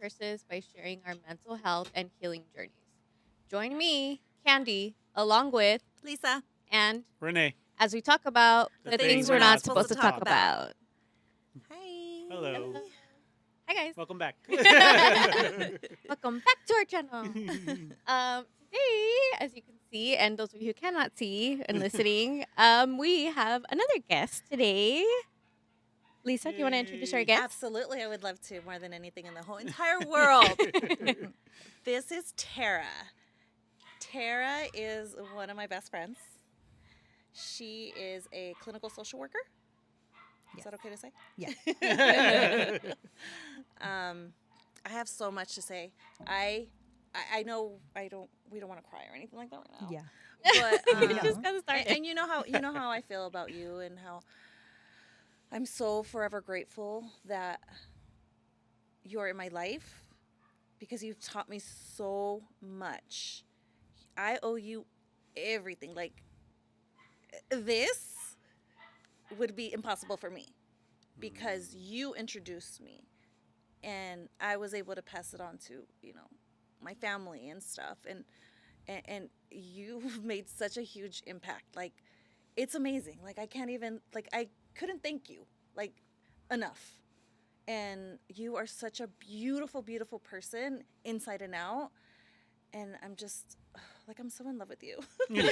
resources by sharing our mental health and healing journeys. Join me, Candy, along with Lisa. and Renee. as we talk about the things we're not supposed to talk about. Hi. Hello. Hi, guys. Welcome back. Welcome back to our channel. Today, as you can see, and those of you who cannot see and listening, we have another guest today. Lisa, do you want to introduce our guest? Absolutely, I would love to, more than anything in the whole entire world. This is Tara. Tara is one of my best friends. She is a clinical social worker. Is that okay to say? Yeah. I have so much to say. I know we don't want to cry or anything like that right now. Yeah. But We just got started. and you know how I feel about you, and how I'm so forever grateful that you're in my life, because you've taught me so much. I owe you everything. Like, this would be impossible for me because you introduced me, and I was able to pass it on to, my family and stuff. And you've made such a huge impact. Like, it's amazing. Like, I can't even, like, I couldn't thank you, like, enough. And you are such a beautiful, beautiful person inside and out. And I'm just, like, I'm so in love with you. Well,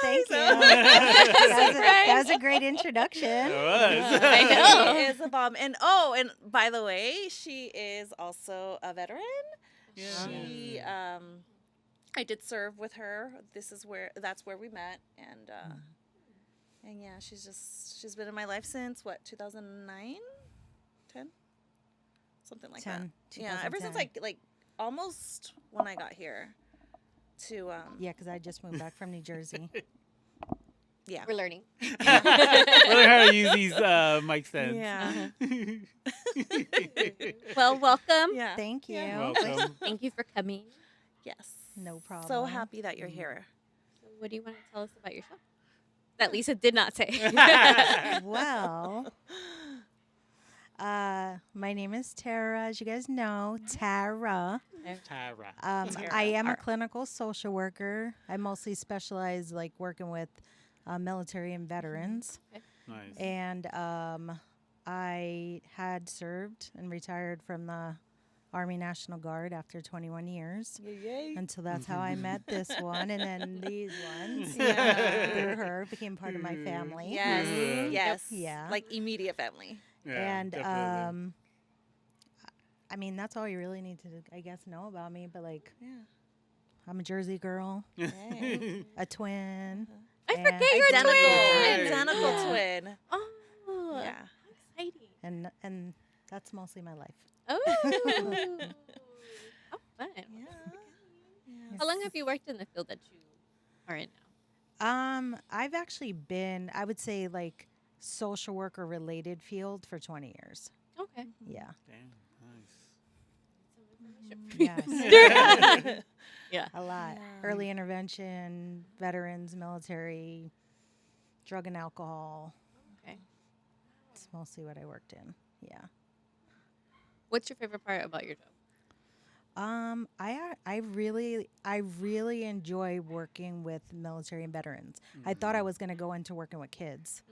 thank you. That was a great introduction. It was. I know. She is a bomb. And by the way, she is also a veteran. Yeah. She, I did serve with her. That's where we met. And yeah, she's been in my life since 2009, 10, something like 10, that. Yeah, ever since 2010. like almost when I got here. To Yeah, because I just moved back from New Jersey. yeah. We're learning. Really how to use these mic stands. Yeah. Well, welcome. Yeah. Thank you. Yeah. Welcome. Thank you for coming. Yes. No problem. So happy that you're here. So what do you want to tell us about yourself? That Lisa did not say. Well, my name is Tara, as you guys know, Tara. Tara. Tara. I am a clinical social worker. I mostly specialize working with military and veterans. Nice. And I had served and retired from the Army National Guard after 21 years. Yay. And so that's how I met this one. And then these ones, Yeah. through her, became part of my family. Yes. Yeah. Yes. Yeah. Like immediate family. Yeah, And definitely. I mean, that's all you really need to, I guess, know about me. But Yeah. I'm a Jersey girl, Hey. a twin. I And- forget you're Identical. twin. Identical Yeah. twin. Oh, Yeah. how exciting. And that's mostly my life. Oh, oh, fun. Yeah. How long have you worked in the field that you are in now? I've actually been, I would say, social worker related field for 20 years. Okay. Yeah. Damn, Yes. Yeah. A lot. Yeah. Early intervention, veterans, military, drug and alcohol. Okay. It's mostly what I worked in. Yeah. What's your favorite part about your job? I really enjoy working with military and veterans. I thought I was going to go into working with kids,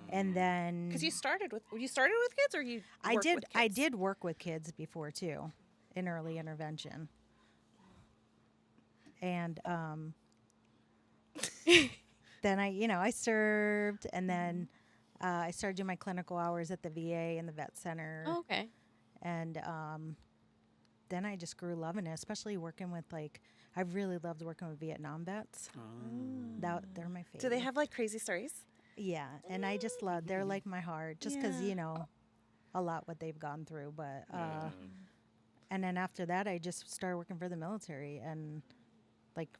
and then Because you started with kids, or you? I worked did with I kids? did work with kids before too, in early intervention, and then I served, and then I started doing my clinical hours at the VA and the vet center. Oh, okay. And then I just grew loving it, especially working with I really loved working with Vietnam vets. They're my favorite. Do they have crazy stories? Yeah, and I just love. They're like my heart, just because a lot what they've gone through. But and then after that, I just started working for the military and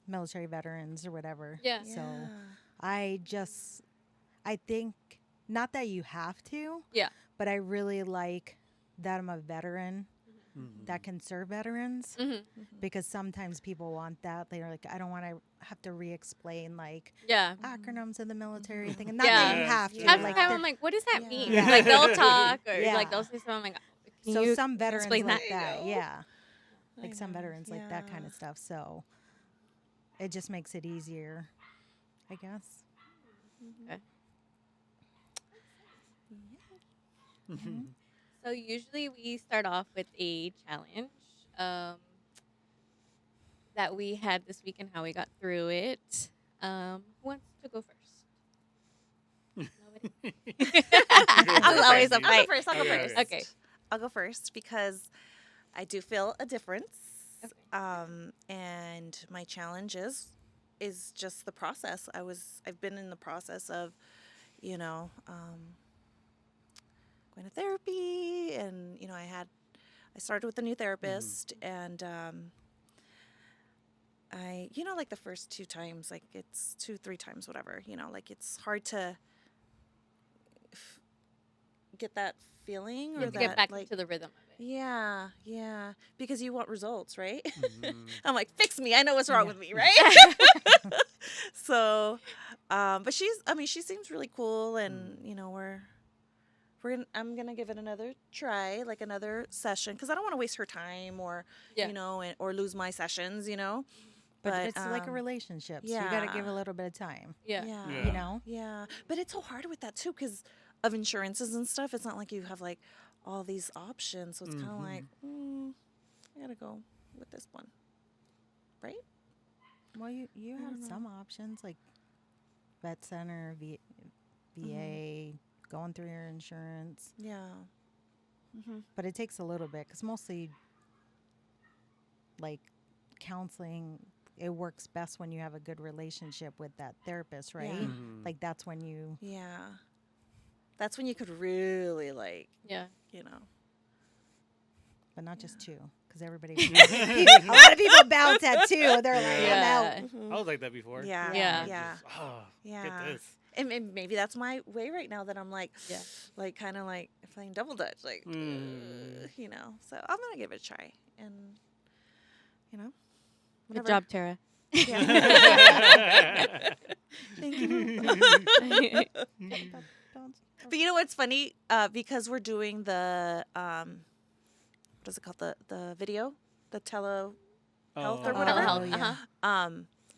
military veterans or whatever. Yeah. So I think not that you have to. Yeah. But I really like that I'm a veteran that can serve veterans, because sometimes people want that. They're like, I don't want to have to re-explain Yeah. acronyms in the military thing. And not that you have to. Half the like, time I'm like, what does that mean? Yeah. They'll talk or Yeah. they'll say something. I'm like, Can So you some veterans explain like that? that, I know. yeah. I Like some know, veterans like that kind yeah. of stuff. So it just makes it easier, I guess. Okay. Mhm. So usually we start off with a challenge um, that we had this week and how we got through it. Who wants to go first? Nobody. Go It's first, always a Andy. I'll go fight. first. I'll go Okay, first. okay. Okay. I'll go first because I do feel a difference. Okay. And my challenge is just the process. I've been in the process of, you know, going to therapy, and I started with a new therapist, and like the first 2 times, like it's 2, 3 times, whatever, like it's hard to get that feeling You or have to get that back like into the rhythm of it. yeah, because you want results, right? Mhm. I'm like, fix me. I know what's wrong Yeah. with me, right? So, but she seems really cool, and I'm gonna give it another try, like another session, because I don't want to waste her time or Yeah. or lose my sessions, But it's like a relationship. So you got to give yeah. a little bit of time, Yeah. Yeah. Yeah. you know? Yeah. But it's so hard with that too because of insurances and stuff. It's not like you have like all these options. So it's kind of like, I gotta go with this one. Right? Well, you I have don't know. some options like vet center, VA, going through your insurance. Yeah. But it takes a little bit because mostly like counseling, it works best when you have a good relationship with that therapist, right? Yeah. Mhm. Like that's when you, Yeah. That's when you could really like, Yeah. but not just two, because everybody, a lot of people bounce at two. They're like, Yeah. I'm out. I was like that before. Yeah. Yeah. Yeah. Just, oh, Yeah. get this. And maybe that's my way right now that I'm like, Yeah. like kind of like playing double dutch, like, So I'm gonna give it a try, and Good whatever. job, Tara. Yeah. Thank you. Bounce. But you know what's funny? Because we're doing the what is it called? The video, the telehealth or whatever. Telehealth. yeah.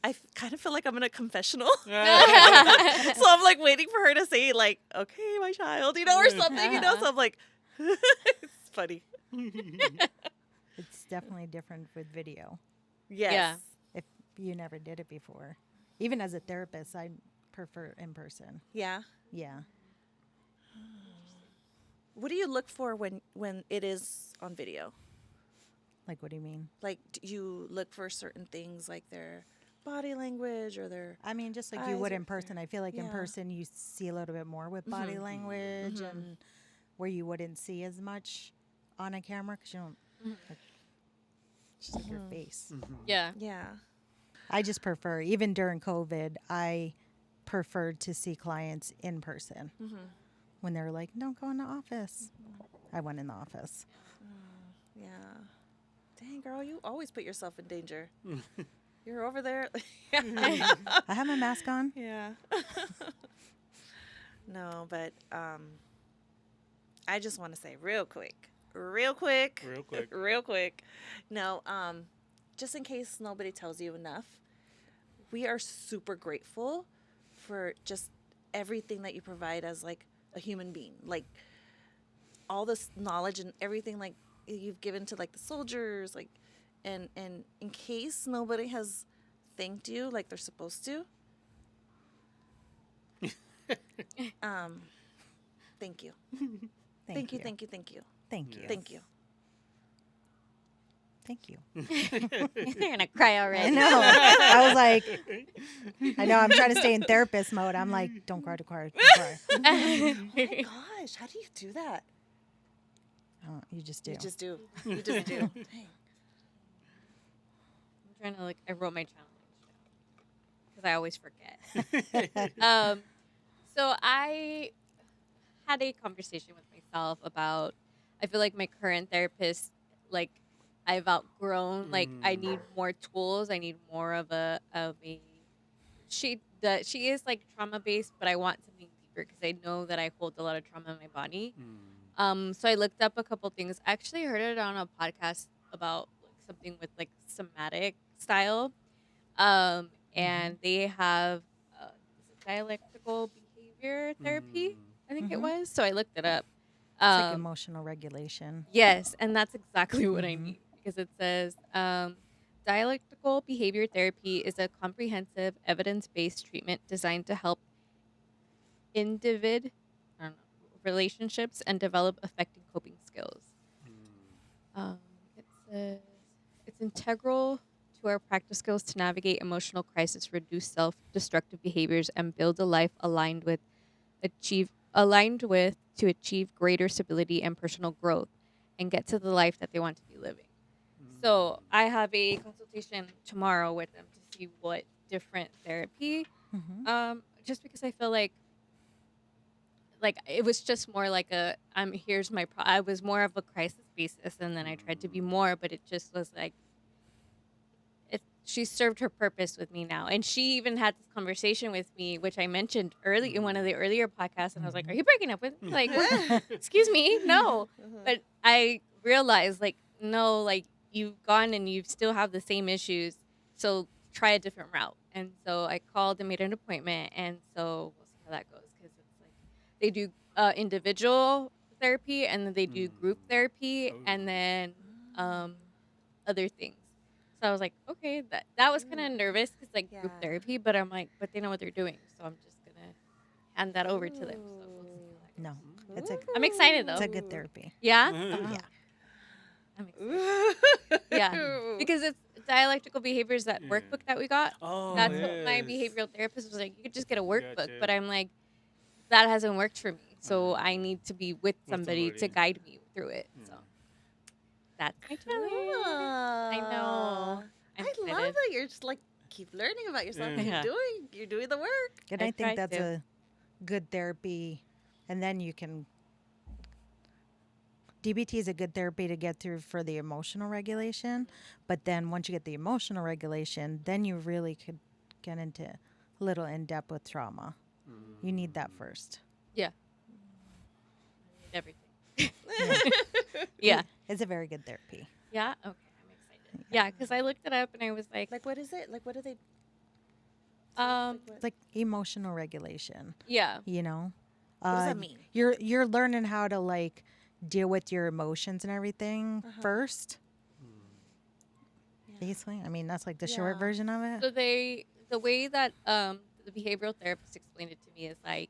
I kind of feel like I'm in a confessional. Uh-huh. So I'm like waiting for her to say like, "Okay, my child," or something, So I'm like, it's funny. It's definitely different with video Yes. Yeah. if you never did it before. Even as a therapist, I prefer in person. Yeah. Yeah. What do you look for when it is on video? Like, what do you mean? Like, do you look for certain things like their body language or their I mean, just like eyes you would or in person. I feel like in Yeah. person you see a little bit more with body language and where you wouldn't see as much on a camera because you don't. Like, it's just like your face. Yeah. Yeah. I just prefer, even during COVID, I preferred to see clients in person. When they're like, "Don't go in the office," I went in the office. Yeah. Dang, girl, you always put yourself in danger. You're over there. I have my mask on. Yeah. No, but I just want to say real quick. Real quick. Real quick. No, just in case nobody tells you enough, we are super grateful for just everything that you provide as like a human being. Like all this knowledge and everything like you've given to like the soldiers, like and in case nobody has thanked you like they're supposed to. Thank you. Thank you. Thank you. Thank you. Thank you. Thank you. Thank you. You're gonna cry I already. know. I was like, I know. I'm trying to stay in therapist mode. I'm like, don't cry, don't cry, don't cry. Oh my gosh, how do you do that? Oh, you just do. You just do. You just do. Dang. I'm trying to I wrote my challenge because I always forget. So I had a conversation with myself about. I feel like my current therapist, I've outgrown. I need more tools. I need more of a. She is trauma based, but I want something deeper because I know that I hold a lot of trauma in my body. So I looked up a couple things. I actually heard it on a podcast about like something with like somatic style. And they have is it dialectical behavior therapy, I think it Mm-hmm. was. So I looked it up. It's like Um, emotional regulation. yes, and that's exactly what I Mhm. need because it says dialectical behavior therapy is a comprehensive evidence-based treatment designed to help individ I don't know, relationships and develop effective coping skills. It says it's integral to our practice skills to navigate emotional crisis, reduce self-destructive behaviors, and build a life aligned with to achieve greater stability and personal growth, and get to the life that they want to be living. So I have a consultation tomorrow with them to see what different therapy. Mm-hmm. Just because I feel like it was just more like a here's my I was more of a crisis basis, and then I tried to be more, but it just was like she served her purpose with me now. And she even had this conversation with me, which I mentioned early in one of the earlier podcasts, and I was like, are you breaking up with me? Like, excuse me, no. But I realized like no, like you've gone and you still have the same issues, so try a different route. And so I called and made an appointment, and so we'll see how that goes, because it's like they do individual therapy, and then they do group therapy, and then um, other things. So I was like, okay, that was kind of nervous because like group Yeah. therapy, but I'm like, but they know what they're doing, so I'm just gonna hand that over to them. So we'll see how that No, goes. it's a I'm excited it's though. a good therapy. Yeah, Yeah. I'm excited. Yeah, because it's dialectical behaviors, that Yeah. workbook that we got. Oh, That's what my yes. behavioral therapist was like. You could just get a workbook, Gotcha. but I'm like, that hasn't worked for me. So I need to be with somebody to somebody. guide me through it. So that's my challenge. I know. I'm I love excited. that you're just like keep learning about yourself. Yeah. You're doing the work. And I I think tried that's to. a good therapy. And then you can. DBT is a good therapy to get through for the emotional regulation. But then once you get the emotional regulation, then you really could get into a little in depth with trauma. You need that first. Yeah. I need everything. Yeah. Yeah. It's a very good therapy. Yeah. Okay. I'm excited. Yeah, because I looked it up and I was like, Like, what is it? Like, what do they? um, What It's like emotional regulation, yeah. you know? does that mean? You're learning how to like deal with your emotions and everything first. Basically, I mean that's like the short Yeah. version of it. So the way that the behavioral therapist explained it to me is like,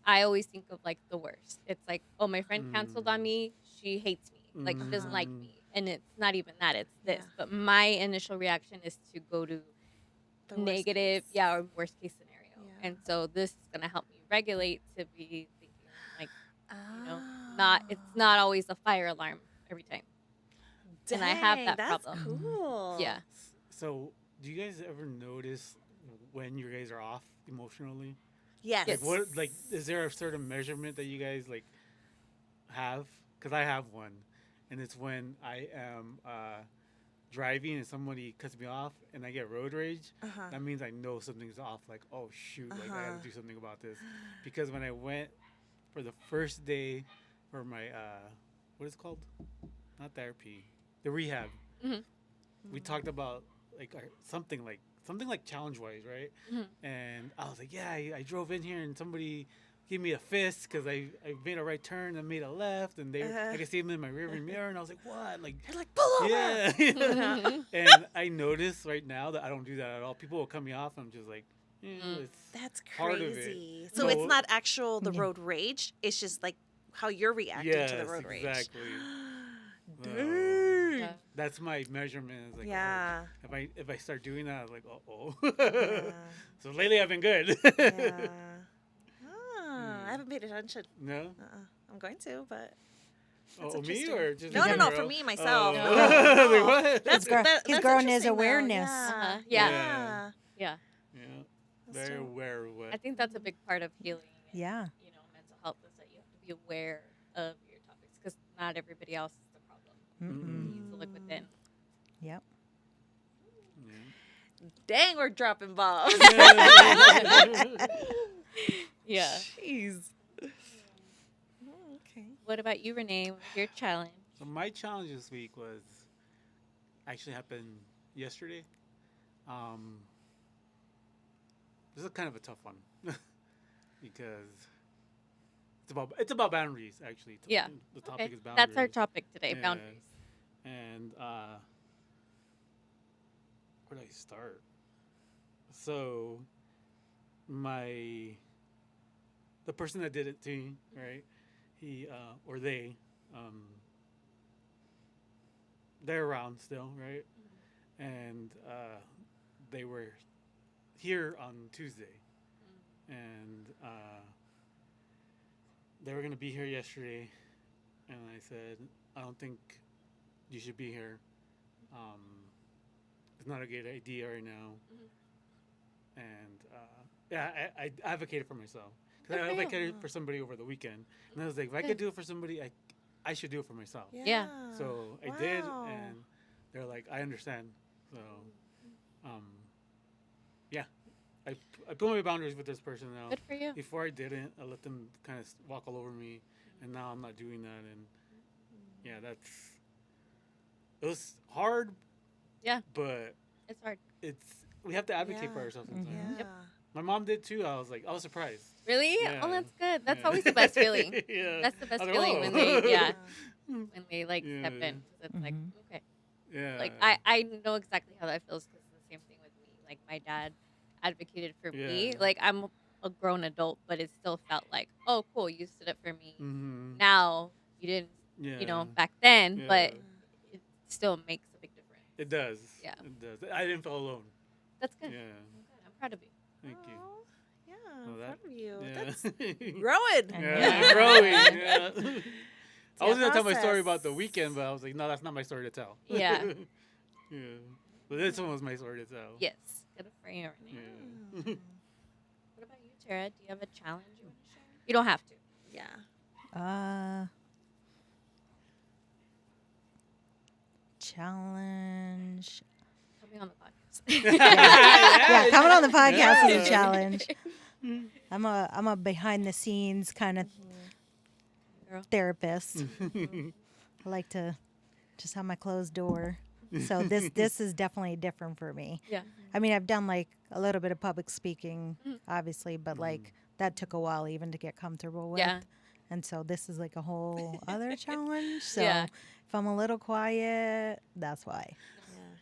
I always think of like the worst. It's like, oh, my friend canceled on me. She hates me. Like she doesn't like me. And it's not even that. It's this. Yeah. But my initial reaction is to go to The worst negative, case. yeah, or worst case scenario. Yeah. And so this is gonna help me regulate to be thinking like, you know, Ah. it's not always a fire alarm every time. And I have Dang, that that's problem. cool. Yeah. So, do you guys ever notice when you guys are off emotionally? Yes. Like, what? Like, is there a certain measurement that you guys like have? Because I have one, and it's when I am driving and somebody cuts me off and I get road rage. Uh-huh. That means I know something's off. Like, oh shoot, like I Uh-huh. got to do something about this. Because when I went for the first day for my what is it called? Not therapy, the rehab. Mhm. We talked about like something like challenge wise, right? Mhm. And I was like, yeah, I drove in here and somebody gave me a fist because I made a right turn and made a left, and I could see them in my rearview mirror, and I was like, what? Like, You're like, pull over. yeah. And I notice right now that I don't do that at all. People will cut me off, and I'm just like, it's That's part of it. crazy. So So- it's not actual the Yeah. road rage. It's just like how you're reacting to the road rage. exactly. Dang. Yeah. That's my measurement. It's like, oh, Yeah. if I start doing that, I was like, oh. Yeah. So lately I've been good. Yeah. I haven't paid attention. No. I'm going to, but that's Oh, me interesting. or just No, in no, no, general? for me, myself. Oh. No. Like, what? That's He's growing his interesting, though. awareness. Uh-huh. Yeah. Yeah. Yeah. Yeah. That's Very dope. aware of what. I think that's a big part of healing. And, Yeah. you know, mental health is that you have to be aware of your topics, because not everybody else is the problem. Mm-mm. You need to look within. Yep. Yeah. Dang, we're dropping balls. Yeah. Jeez. Okay. What about you, Renee? What was your challenge? So my challenge this week was actually happened yesterday. Um, this is kind of a tough one because it's about boundaries actually. Yeah. The topic Okay. is boundaries. That's our topic today, Yeah. boundaries. And where do I start? So the person that did it to me, right? He or they, um, they're around still, right? And they were here on Tuesday, and they were gonna be here yesterday, and I said, I don't think you should be here. Um, it's not a good idea right now. And yeah, I advocated for myself because Good I for you. advocated for somebody over the weekend, and I was like, if I Good. could do it for somebody, I should do it for myself. Yeah. So I did, Wow. and they're like, I understand. So, yeah, I put my boundaries with this person now. Good for you. Before I didn't, I let them kind of walk all over me, and now I'm not doing that. And yeah, it was hard. Yeah. But It's hard. we have to advocate for Yeah. ourselves sometimes. Yeah. Yep. My mom did too. I was surprised. Really? Yeah. Oh, that's good. That's Yeah. always the best feeling. Yeah. That's the best I was feeling "Oh." when they, yeah, when they like Yeah. step in. 'Cause it's like, Mhm. okay. Yeah. Like I know exactly how that feels because it's the same thing with me. Like my dad advocated for me. Yeah. Like I'm a grown adult, but it still felt like, oh, cool, you stood up for me. Mm-hmm. Now you didn't, Yeah. you know, back then, Yeah. but it still makes a big difference. It does. Yeah. It does. I didn't feel alone. That's good. Yeah. I'm proud of you. Thank you. Aw, yeah, Well, I'm that- proud of you. Yeah. That's growing. And yeah. Yeah. Growing. Yeah. I a was gonna tell my story about the process. weekend, but I was like, no, that's not my story to tell. Yeah. Yeah. But this one was my story to tell. Yes. Good for you, Renee. Yeah. What about you, Tara? Do you have a challenge you want to share? You don't have to. Yeah. Challenge. Coming on the podcast. Yeah, coming on the podcast is Yeah. a challenge. I'm a behind the scenes kind of Girl. therapist. I like to just have my closed door. So this is definitely different for me. Yeah. I mean, I've done like a little bit of public speaking, Mhm. obviously, but like that took a while even to get comfortable with. Yeah. And so this is like a whole other challenge. So Yeah. if I'm a little quiet, that's why.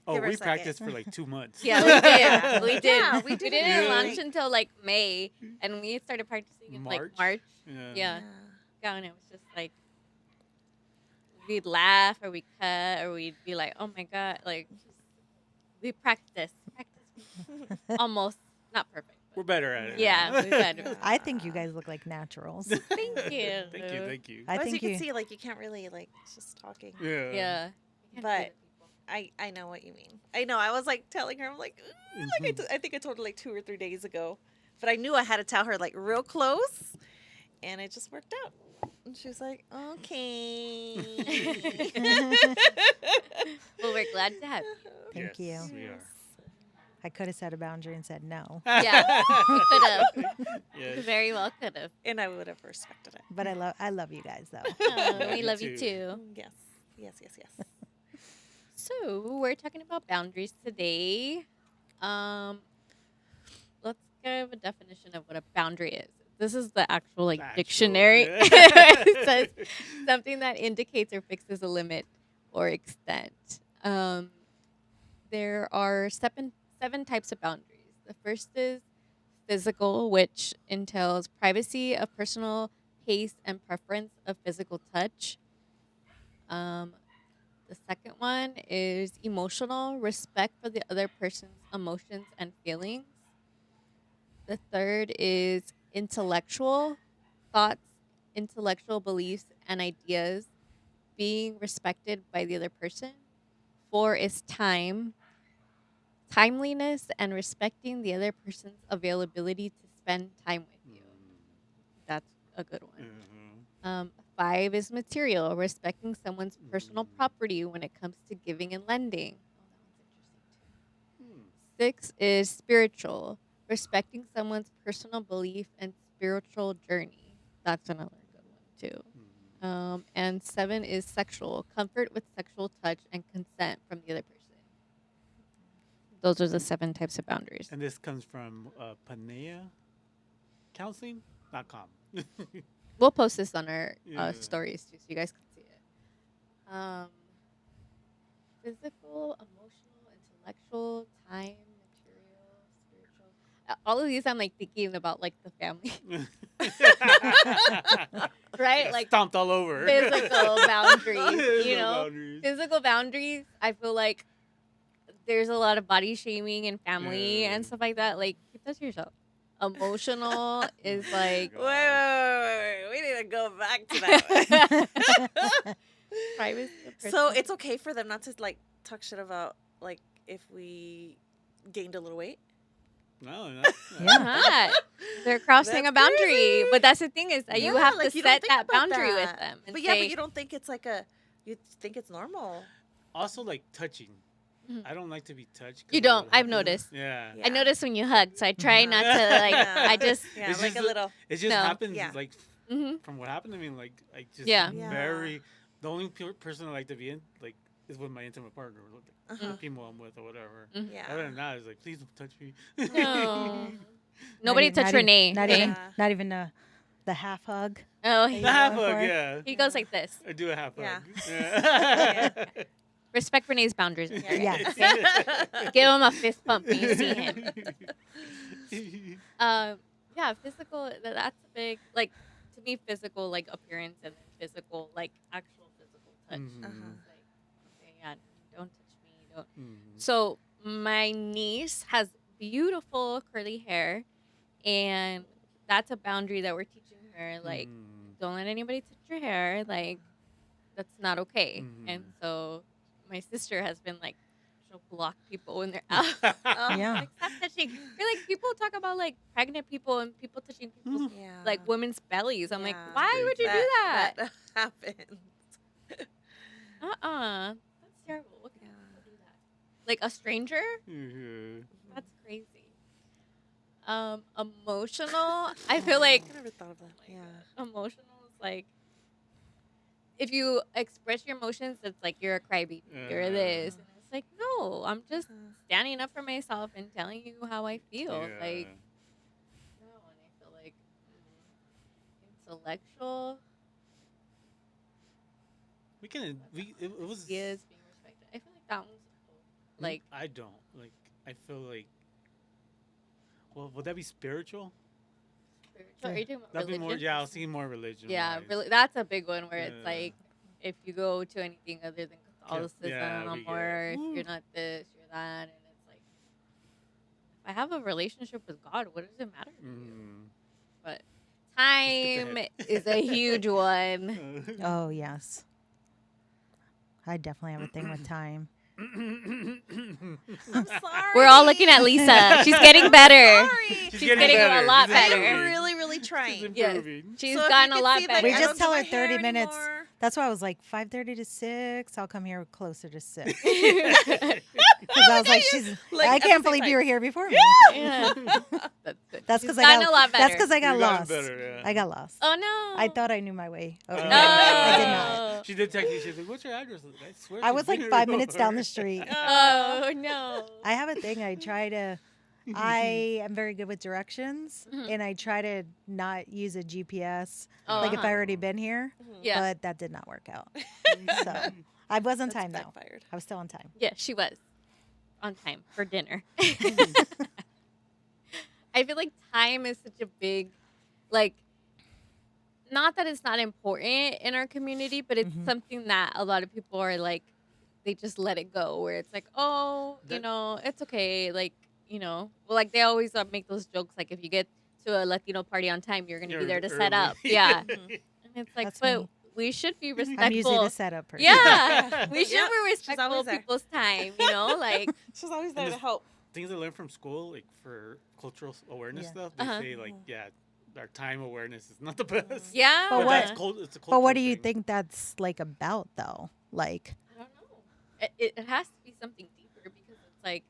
Oh, Give her a we second. practiced for like 2 months. Yeah, we did. We did. Yeah, we we did didn't it. launch until like May, and we started practicing in like March? March. Yeah. Yeah. Yeah, and it was just like we'd laugh or we'd cut or we'd be like, "Oh my god!" Like just, we practice, almost not perfect. We're better at it. Yeah, we better. I think you guys look like naturals. Thank you. Thank you. Thank you. I As think you you. can see, like you can't really like it's just talking. Yeah. Yeah. You can't do But- that, people. I know what you mean. I know. I was like telling her, I'm like, "Ooh," like I think I told her like 2 or 3 days ago, but I knew I had to tell her like real close, and it just worked out. And she was like, okay. Well, we're glad to have you. Thank Yes, you. We are. I could have set a boundary and said no, Yeah, we could have. We Yes. very well could have. And I would have respected it. but I love you guys though. Oh, we Me love you too. too. Yes. Yes. Yes. Yes. So we're talking about boundaries today. Let's give a definition of what a boundary is. This is the actual Actual, dictionary. yeah. It says something that indicates or fixes a limit or extent. There are seven types of boundaries. The first is physical, which entails privacy of personal pace and preference of physical touch. The second one is emotional, respect for the other person's emotions and feelings. The third is intellectual, thoughts, intellectual beliefs, and ideas being respected by the other person. 4 is time, timeliness, and respecting the other person's availability to spend time with you. That's a good one. Mhm. 5 is material, respecting someone's personal property when it comes to giving and lending. Oh, that one's interesting too. 6 is spiritual, respecting someone's personal belief and spiritual journey. That's another good one too. And 7 is sexual, comfort with sexual touch and consent from the other person. Those are the 7 types of boundaries. And this comes from Panea Counseling.com. We'll post this on our Yeah. stories too, so you guys can see it. Physical, emotional, intellectual, time, material, spiritual. All of these, I'm like thinking about like the family, right? Like Stomped all over. physical boundaries, you Physical know, boundaries. physical boundaries. I feel like there's a lot of body shaming in family Yeah. and stuff like that. Like, keep that to yourself. Emotional is like Wait. We need to go back to that. privacy. Of So personal- it's okay for them not to like talk shit about like if we gained a little weight. No, no. Yeah. not. They're crossing a That's boundary. crazy. But that's the thing is that you Yeah, have like, to you don't set think that about boundary with that. them. And But say, you don't think it's like you think it's normal. Also, like touching. Mhm. I don't like to be touched. 'cause You of don't. what I've happens. noticed. Yeah. Yeah. I notice when you hug, so I try not to like. Yeah. I just. Yeah, It's like just a little. It just No. happens Yeah. like hmm from what happened to me. Like I just Yeah. Yeah. very. The only person I like to be in like is with my intimate partner, like, Uh-huh. the people I'm with or whatever. Yeah. Other than that, it's like please don't touch me. No. Nobody Not e- touch not e- Renee. Not okay? even, Yeah. not even the half hug. Oh, The The half going hug, for it? yeah. he goes like this. I do a half Yeah. hug. Yeah. Respect Renee's boundaries. Yeah. Give him a fist pump when you see him. Yeah, physical. That's a big like to me. Physical like appearance and then physical like actual physical touch. Mhm. Uh-huh. It's like okay, yeah, don't touch me. Don't. Mhm. So my niece has beautiful curly hair, and that's a boundary that we're teaching her. Like, Mm. don't let anybody touch your hair. Like, that's not okay. And Mhm. so my sister has been like, she'll block people when they're out. Yeah. Like, stop touching. Or like people talk about like pregnant people and people touching people's Yeah. like women's bellies. I'm like, Yeah. why would you do that? That happens. That's terrible. What kind of Yeah. people do that? Like a stranger? Mhm. That's crazy. Emotional. I feel like I never thought of that. Yeah. emotional is like if you express your emotions, it's like you're a crybaby. You're this, and it's like no, I'm just Uh-huh. standing up for myself and telling you how I feel. Yeah. Like no, and I feel like intellectual We can. It was. ideas being respected. I feel like that one's like I don't like. I feel like. Well, would that be spiritual? spiritual. Are you talking about That'd be religion? more. Yeah, I was thinking more religion. Yeah, wise. really. That's a big one where it's Yeah. like if you go to anything other than Catholicism yeah, we get or it. if Woo. you're not this, you're that, and it's like if I have a relationship with God, what does it matter to you? Mm. But Just get time the head. is a huge one. Oh yes. I definitely have a thing with time. I'm sorry. We're all looking at Lisa. She's getting better. Sorry. She's getting a better. lot She's better. improving. I'm really She's trying. Yes. improving. She's So if gotten you a could lot see, better. like, We I just don't tell do her my 30 hair minutes. anymore. That's why I was like 5:30 to 6. I'll come here closer to 6. yeah. Because I was like, she's. Like, I at the can't same believe time. you were here before me. That's good. That's She's because I gotten got. a lot better. That's because I got You've gotten lost. better, yeah. I got lost. Oh no. I thought I knew my way. Over Oh. here. I did not. She did text me. She was like, "What's your address?" I swear. I she's was been like here 5 minutes down the before. street. Oh no. I have a thing. I try to. I am very good with directions, Mhm. and I try to not use a GPS. Oh, Like if uh-huh. I already been here, Yeah. but that did not work out. So I was on time though. Backfired. I was still on time. Yeah, she was on time for dinner. I feel like time is such a big, like, not that it's not important in our community, but it's Mhm. something that a lot of people are like, they just let it go. Where it's like, oh, you That- know, it's okay. Like, you know, well, like they always make those jokes. Like, if you get to a Latino party on time, you're gonna be there to set up. Yeah, and it's like, That's but me. we should be respectful. I'm usually the setup person. Yeah, we should Yep, be she's respectful always of there. people's time. You know, like She's always there And to this- help. Things I learned from school, like for cultural awareness Yeah. stuff, they Uh-huh. say like, yeah, our time awareness is not the best. yeah. But But what- that's it's a But what cultural do you thing. think that's like about though? Like, I don't know. It has to be something deeper because it's like,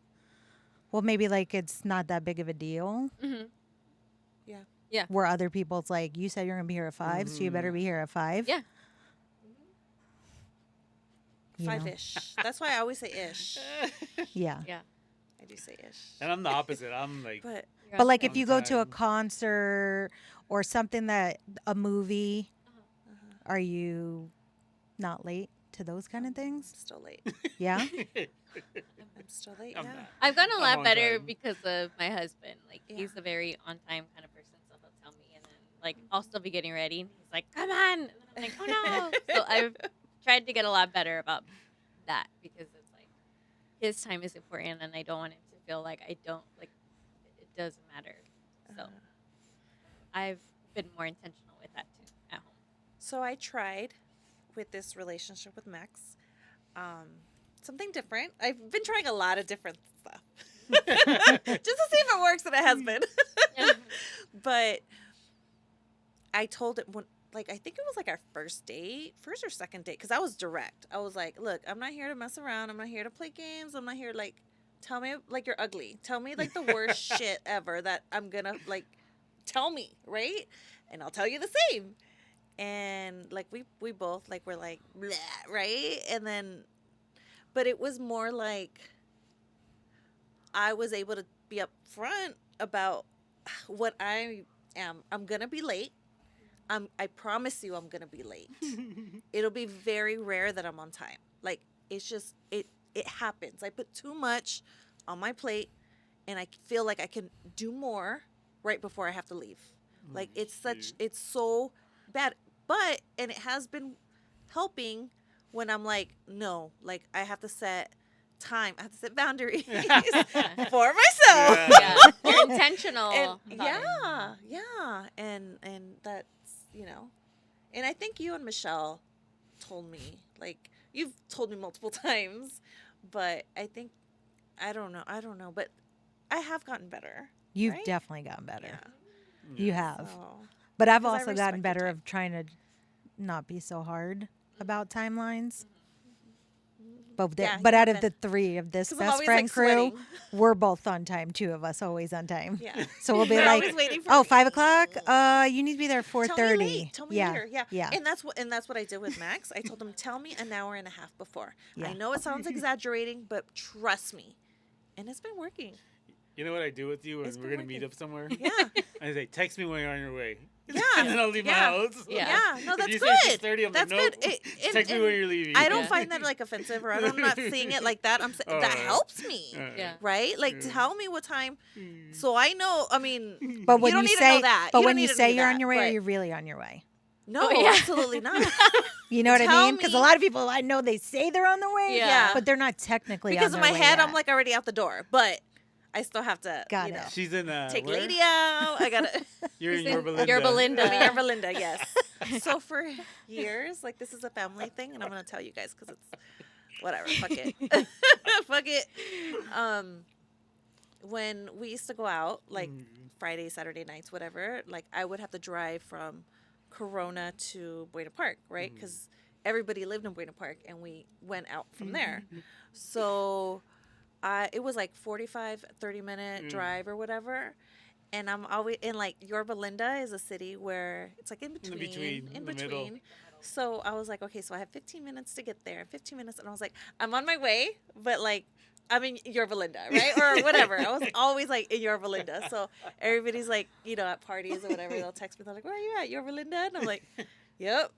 well, maybe like it's not that big of a deal. mhm. Where other people's like, you said you're gonna be here at 5, so you better Mhm. be here at 5. Yeah. You know? 5-ish. That's why I always say ish. Yeah. Yeah. I do say ish. And I'm the opposite. I'm like, But You're But on like time. if you go to a time. concert or something a movie, uh-huh. are you not late to those kind of I'm things? still late. Yeah. I'm still late. I'm Yeah. not. I've gotten a I'm lot on better time. because of my husband. Like Yeah. he's a very on time kind of person, so he'll tell me, and then like I'll still be getting ready, and he's like, "Come on!" And then I'm like, "Oh no!" So I've tried to get a lot better about that because it's like his time is important, and I don't want him to feel like I don't like it doesn't matter. So I've been more intentional with that too at home. So I tried with this relationship with Max, something different. I've been trying a lot of different stuff just to see if it works, and it has been. But I told it when, like, I think it was like our first or second date, because I was direct. I was like, "Look, I'm not here to mess around. I'm not here to play games. I'm not here like tell me like you're ugly. Tell me like the worst shit ever that I'm gonna like tell me, right? And I'll tell you the same." And like we both like were like bleh, right? And then but it was more like I was able to be upfront about what I am. I'm gonna be late. I promise you I'm gonna be late. It'll be very rare that I'm on time. Like it's just it happens. I put too much on my plate and I feel like I can do more right before I have to leave. Like it's so bad. But and it has been helping when I'm like, no, like I have to set time. I have to set boundaries for myself. Yeah, you're intentional. And about it. yeah. And that's, and I think you and Michelle told me, like you've told me multiple times, but I think I don't know, but I have gotten better. You've right? definitely gotten better. Yeah. You have. So, But I've 'cause I also respect gotten your better time. of trying to not be so hard about timelines. But Yeah, but you out have of the been. three of this 'Cause I'm best always, friend like, crew, sweating. we're both on time. Two of us always on time. Yeah. So we'll be You're like, always waiting for oh, me. 5:00. You need to be there Tell me 4:30. late. Tell me Yeah. later. Yeah. Yeah. And that's what I did with Max. I told him, tell me an hour and a half before. Yeah. I know it sounds exaggerating, but trust me. And it's been working. You know what I do with you when It's we're been gonna meet working. up somewhere? Yeah. I say, text me when you're on your way. Yeah. And then I'll leave my Yeah. house. Yeah. Yeah. No, If that's you good. say 6:30, I'm That's like, good. nope. Text me when you're leaving. I don't Yeah. find that like offensive, or I'm not seeing it like that. Oh, that helps me. Yeah. Right? Like Yeah. tell me what time so I know. I mean, But when you don't you need say, to know that. but You when don't you need to say do you're that, on your way, are but- you really on your way? No, Oh, yeah. absolutely not. You know what I Tell mean? Because a me- lot of people I know they say they're on their way, Yeah. but they're not technically Because on in their my way head, I'm yet. like already out the door, but I still have to, Got you it. know, She's in take where? lady out. I gotta. You're in She's in Yorba Linda. Yorba Linda. I'm in Yorba Linda, yes. So for years, like this is a family thing, and I'm gonna tell you guys because it's whatever. Fuck it. Fuck it. When we used to go out, like Friday, Saturday nights, whatever, like I would have to drive from Corona to Buena Park, right? Because everybody lived in Buena Park, and we went out from there. So it was like 45, 30-minute drive or whatever. And I'm always in like Yorba Linda is a city where it's like in between. in the middle. So I was like, okay, so I have 15 minutes to get there, 15 minutes. And I was like, I'm on my way, but like, I'm in Yorba Linda, right? Or whatever. I was always like in Yorba Linda. So everybody's like, at parties or whatever, they'll text me. They're like, where are you at? Yorba Linda? And I'm like, yep.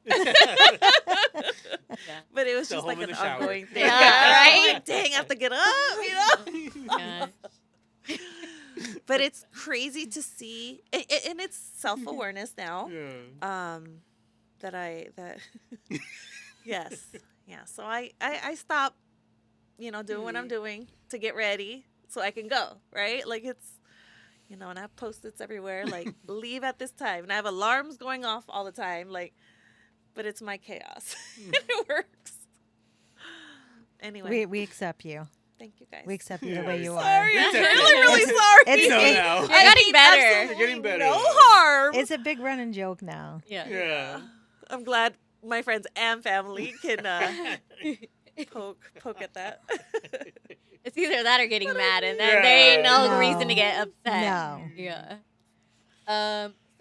But it was The just home like in an the shower. ongoing thing. Yeah, right? Like, dang, I have to get up, Yeah. But it's crazy to see, and it's self-awareness now. Yeah. That yes, yeah. So I stop, doing what I'm doing to get ready so I can go, right? Like it's, and I have Post-its everywhere, like leave at this time, and I have alarms going off all the time, like, but it's my chaos. It works. Anyway, we accept you. thank you guys. We accept you the Yeah. way you are. Sorry, I'm It's really, okay. really sorry. It's- No, it- now. You're getting better. Absolutely You're getting better. No harm. It's a big running joke now. Yeah. Yeah. I'm glad my friends and family can poke at that. It's either that or getting mad, and then Yeah. there ain't no No. reason to get upset. No. Yeah.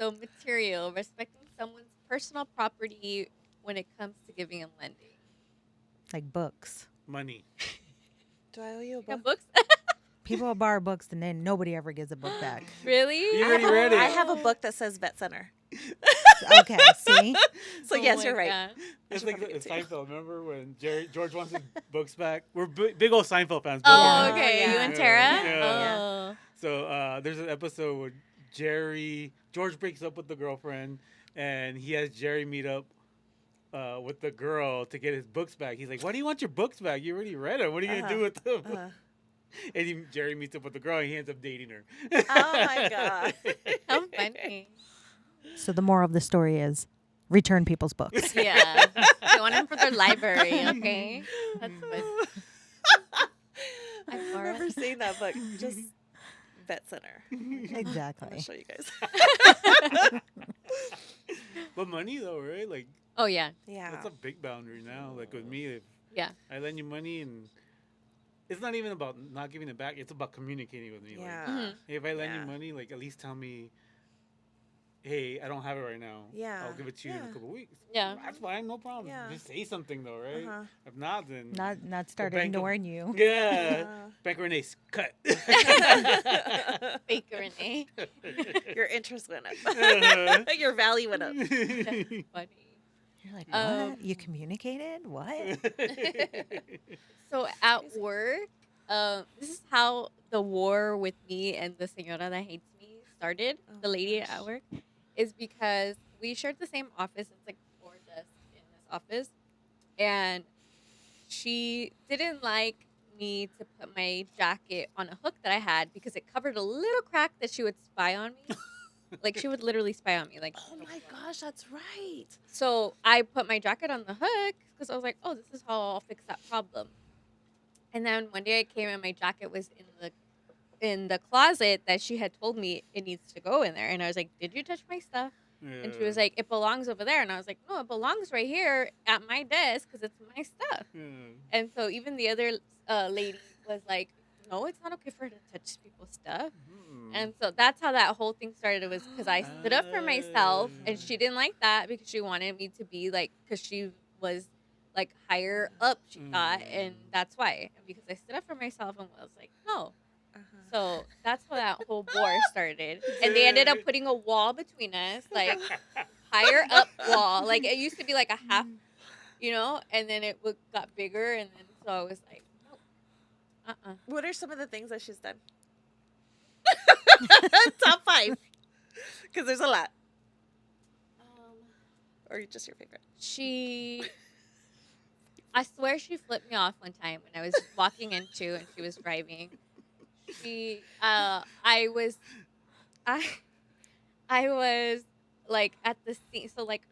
So material, respecting someone's personal property when it comes to giving and lending. Like books. Money. Do I owe you a You got book? books? People will borrow books and then nobody ever gives a book back. Really? You already read I it. have a book that says Vet Center. Okay, see? So Oh yes, my you're right. God. It's should like probably the get two. Seinfeld. Remember when George wants his books back? We're big old Seinfeld fans. both Oh, of us. okay. You yeah. and Tara? Yeah. Oh. So there's an episode where George breaks up with the girlfriend, and he has Jerry meet up with the girl to get his books back. He's like, "Why do you want your books back? You already read them. What are you gonna do with them?" And Jerry meets up with the girl, and he ends up dating her. Oh my God. How funny. So the moral of the story is return people's books. Yeah. They want them for their library, okay? That's funny. I've Laura? never seen that book. Just Vet Center. I'm Exactly. gonna show you guys. But money, though, right? Like Oh, yeah. Yeah. that's a big boundary now. Like with me, if Yeah. I lend you money, and it's not even about not giving it back. It's about communicating with me. Yeah. Mhm. Hey, if I lend Yeah. you money, like at least tell me, hey, I don't have it right now. Yeah. I'll give it to you in a Yeah. couple weeks. Yeah. That's fine, no problem. Yeah. Just say something though, right? Uh-huh. If not, then Not start bank of- ignoring you. yeah, Uh, Bank Renee's cut. Fake Renee. Your interest went up. Uh-huh. Your value went up. That's funny. You're like, what? Um, You communicated? What? So at work, this is how the war with me and the señora that hates me started. Oh The my lady gosh. at work is because we shared the same office. It's like 4 desks in this office, and she didn't like me to put my jacket on a hook that I had because it covered a little crack that she would spy on me. Like she would literally spy on me. Like Oh my gosh, that's right. so I put my jacket on the hook because I was like, oh, this is how I'll fix that problem. And then one day I came and my jacket was in the closet that she had told me it needs to go in there. And I was like, did you touch my stuff? And she was like, it belongs over there. And I was like, no, it belongs right here at my desk because it's my stuff. And so even the other lady was like, no, it's not okay for her to touch people's stuff. And so that's how that whole thing started. It was because I stood up for myself, and she didn't like that because she wanted me to be like, because she was like higher up, she thought, and that's why. And because I stood up for myself and was like, no. So that's how that whole war started. And they ended up putting a wall between us, like higher up wall. Like it used to be like a half, and then it got bigger, and then so I was like, no, What are some of the things that she's done? Top 5. Because there's a lot. Or just your favorite. I swear she flipped me off one time when I was walking into and she was driving. I was like at the sink. So like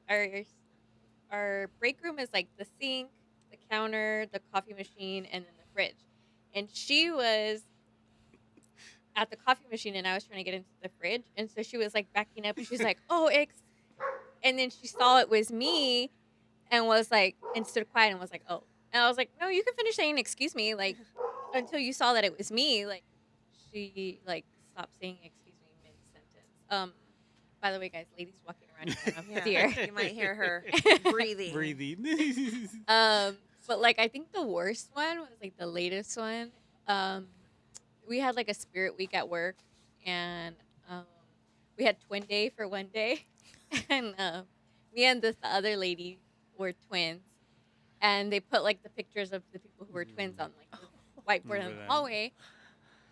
our break room is like the sink, the counter, the coffee machine, and then the fridge. And she was at the coffee machine and I was trying to get into the fridge. And so she was like backing up and she's like, oh, and then she saw it was me and was like, and stood quiet and was like, oh. And I was like, no, you can finish saying excuse me, like, until you saw that it was me. Like, she, like, stopped saying excuse me mid-sentence. By the way, guys, ladies walking around here. You might hear her breathing. But, like, I think the worst one was, like, the latest one. We had, like, a spirit week at work, and we had twin day for one day. And me and this other lady were twins. And they put, like, the pictures of the people who were twins on, like, the whiteboard in the hallway.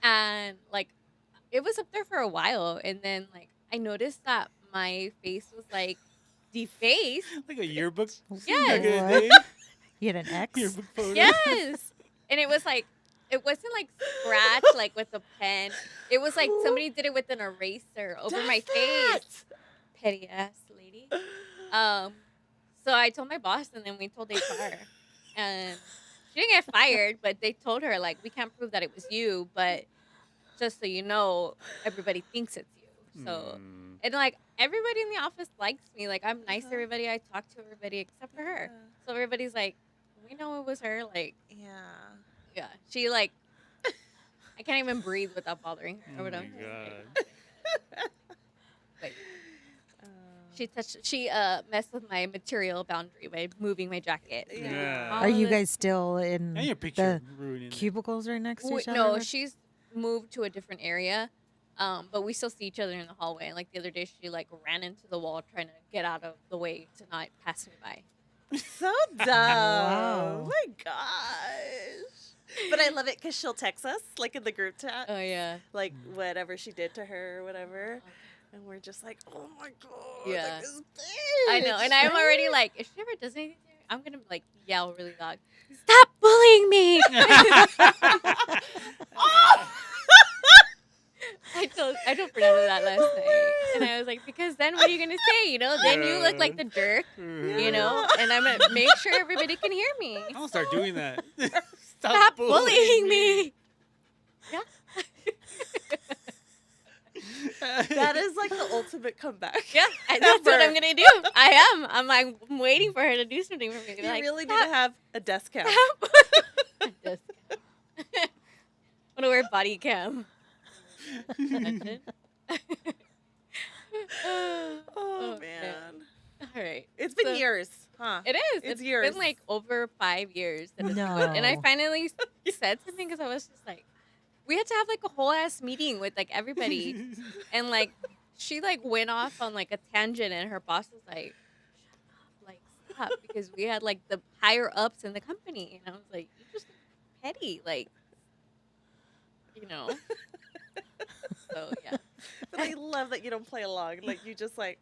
And, like, it was up there for a while. And then, like, I noticed that my face was, like, defaced. Like a yearbook. Yes. You had an X? Yearbook photo. Yes. And it was, like, it wasn't, like, scratch, like, with a pen. It was, like, somebody did it with an eraser over my face. Petty ass lady. So I told my boss, and then we told HR. And she didn't get fired, but they told her, like, we can't prove that it was you, but just so you know, everybody thinks it's you. So, and, like, everybody in the office likes me. Like, I'm nice to everybody. I talk to everybody except for her. So everybody's like, we know it was her. Like, yeah. She, like, I can't even breathe without bothering her or whatever. God. But She messed with my material boundary by moving my jacket. Yeah. Are you All this- guys still And in your picture the ruining it. cubicles right next to each other? No, with- she's moved to a different area. But we still see each other in the hallway. And like the other day, she like ran into the wall trying to get out of the way to not pass me by. So dumb. Wow. Oh my gosh. But I love it because she'll text us, like in the group chat, Oh yeah. like whatever she did to her or whatever. And we're just like, oh my God. Yeah. Like this bitch. I know, and I'm already like, if she ever does anything to me, I'm gonna like yell really loud. Stop bullying me! I told Fernando that last night, and I was like, because then what are you gonna say? You know, then you look like the jerk, you know, and I'm gonna make sure everybody can hear me. I'll start doing that. Stop bullying me. Yeah. That is like the ultimate comeback. Yeah, that's what I'm Ever. gonna do. I'm like, I'm waiting for her to do something for me. You Like, really need stop. to have a desk cam. Just- I'm gonna wear body cam. Imagine. Oh, man. All right. It's been So- years, huh? It is. It's It's years. been like over 5 years. That it's No. been- And I finally said something because I was just like, we had to have like a whole ass meeting with like everybody. And like, she like went off on like a tangent and her boss was like, shut up, like stop. Because we had like the higher ups in the company. And I was like, you're just petty. Like, you know. So yeah. But I love that you don't play along. Like you just like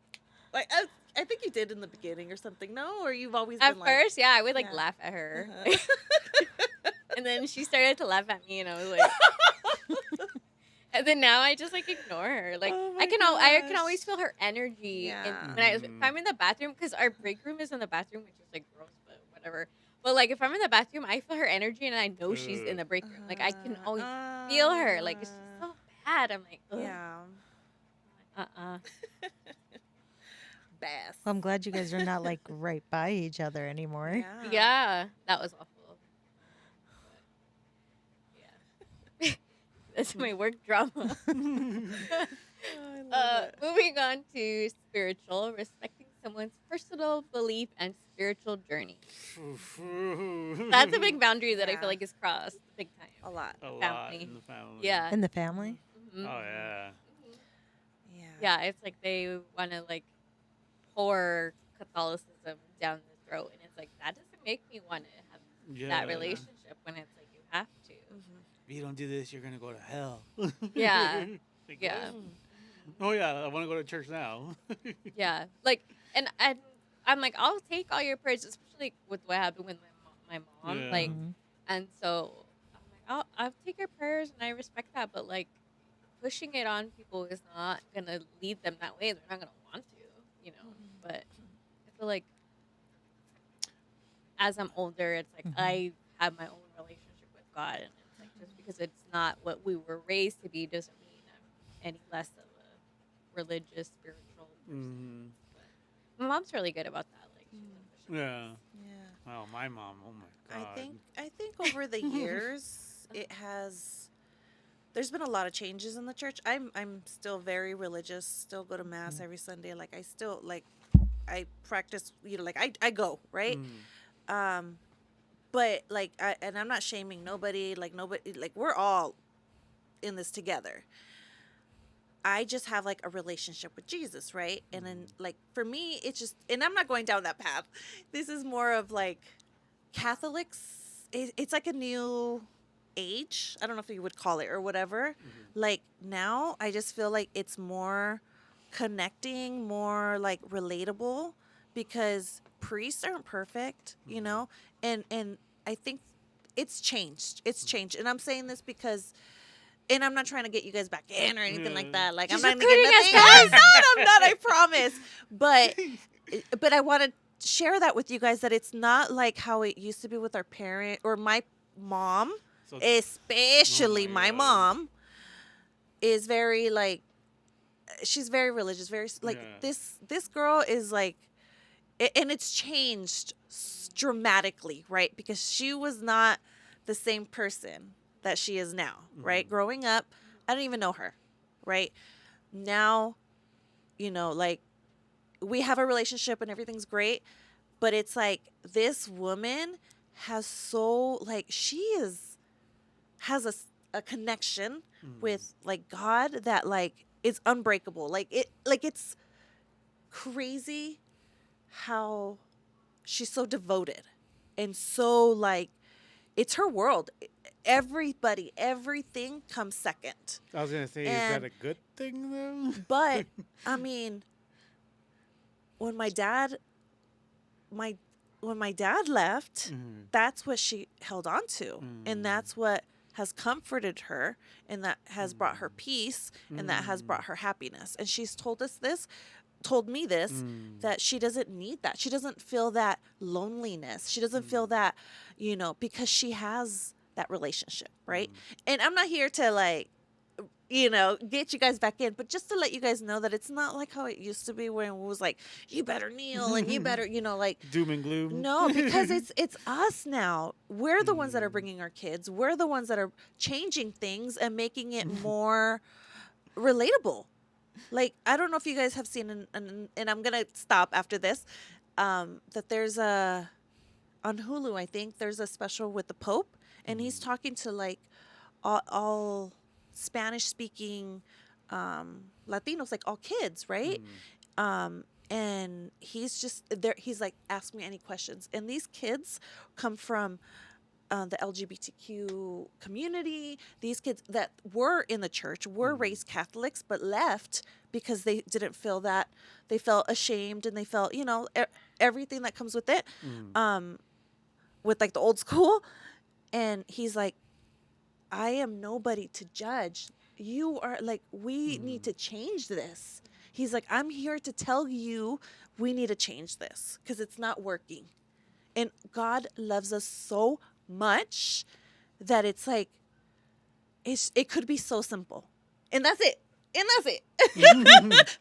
I think you did in the beginning or something. No, or you've always At been like. first, yeah, I would like Yeah. laugh at her. Uh-huh. And then she started to laugh at me, and I was like, and then now I just like ignore her. Like Oh I my can gosh. always feel her energy. Yeah. And when if I'm in the bathroom, because our break room is in the bathroom, which is like gross, but whatever. But like if I'm in the bathroom, I feel her energy, and I know she's in the break room. Like I can always feel her. Like it's just so bad. I'm like, ugh. Yeah. Bass. Well, I'm glad you guys are not like right by each other anymore. Yeah, that was awful. Yeah. That's my work drama. Oh, I love it. Moving on to spiritual, respecting someone's personal belief and spiritual journey. That's a big boundary that I Yeah. feel like is crossed big time. A lot. A lot Family. in the family. Yeah. In the family? Mhm. Oh yeah. Yeah. Yeah, it's like they want to like pour Catholicism down the throat, and it's like that doesn't make me want to have Yeah. that relationship when it's like you have to. Mhm. If you don't do this, you're gonna go to hell. Yeah. Like, Yeah. Oh yeah, I want to go to church now. Yeah, like, and I'm like, I'll take all your prayers, especially with what happened with my mom. Yeah. Like, Mhm. and so I'm like, I'll take your prayers, and I respect that. But like, pushing it on people is not gonna lead them that way. They're not gonna want to, you know. But I feel like as I'm older, it's like Mhm. I have my own relationship with God, and it's like just because it's not what we were raised to be doesn't mean I'm any less of a religious, spiritual person. Mhm. My mom's really good about that. Like, she doesn't push it. Yeah. Yeah. Oh, my mom. Oh my god. I think over the years it has there's been a lot of changes in the church. I'm still very religious, still go to mass every Sunday. Like I still like I practice, you know, like I go, right? Mm. But like and I'm not shaming nobody, like nobody, like we're all in this together. I just have like a relationship with Jesus, right? And then like for me it's just, and I'm not going down that path. This is more of like Catholics, it's like a new age. I don't know if you would call it or whatever. Like now I just feel like it's more connecting, more like relatable, because priests aren't perfect, you know? And I think it's changed. It's changed. And I'm saying this because, and I'm not trying to get you guys back in or anything like that. Like She's I'm not gonna get recruiting us, nothing. guys. I'm not, I promise. But I want to share that with you guys, that it's not like how it used to be with our parent or my mom, So especially Oh my my God. mom is very like, she's very religious, very like Yeah. this girl is like, and it's changed dramatically, right? Because she was not the same person that she is now, right? Mhm. Growing up, I didn't even know her, right? Now, you know, like we have a relationship and everything's great, but it's like this woman has so like she is has a connection with like God that like is unbreakable. Like it's crazy how she's so devoted and so like it's her world. Everybody, everything comes second. I was gonna say, is that And a good thing though? but I mean, when my when my dad left, that's what she held on to, and that's what has comforted her, and that has brought her peace, and that has brought her happiness. And she's told me this, that she doesn't need that. She doesn't feel that loneliness. She doesn't feel that, because she has that relationship, right? And I'm not here to like, get you guys back in, but just to let you guys know that it's not like how it used to be when it was like, you better kneel and you better, like Doom and gloom. no, because it's us now. We're the ones that are bringing our kids. We're the ones that are changing things and making it more relatable. Like, I don't know if you guys have seen, and I'm going to stop after this, that there's on Hulu, I think, there's a special with the Pope, and he's talking to, like, all Spanish-speaking Latinos, like, all kids, right? And he's just there. He's like, ask me any questions. And these kids come from the LGBTQ community. These kids that were in the church were raised Catholics, but left because they didn't feel that. They felt ashamed, and they felt, everything that comes with it, with like the old school. And he's like, I am nobody to judge. You are like, we need to change this. He's like, I'm here to tell you we need to change this because it's not working. And God loves us so much that it's like, it could be so simple. And that's it.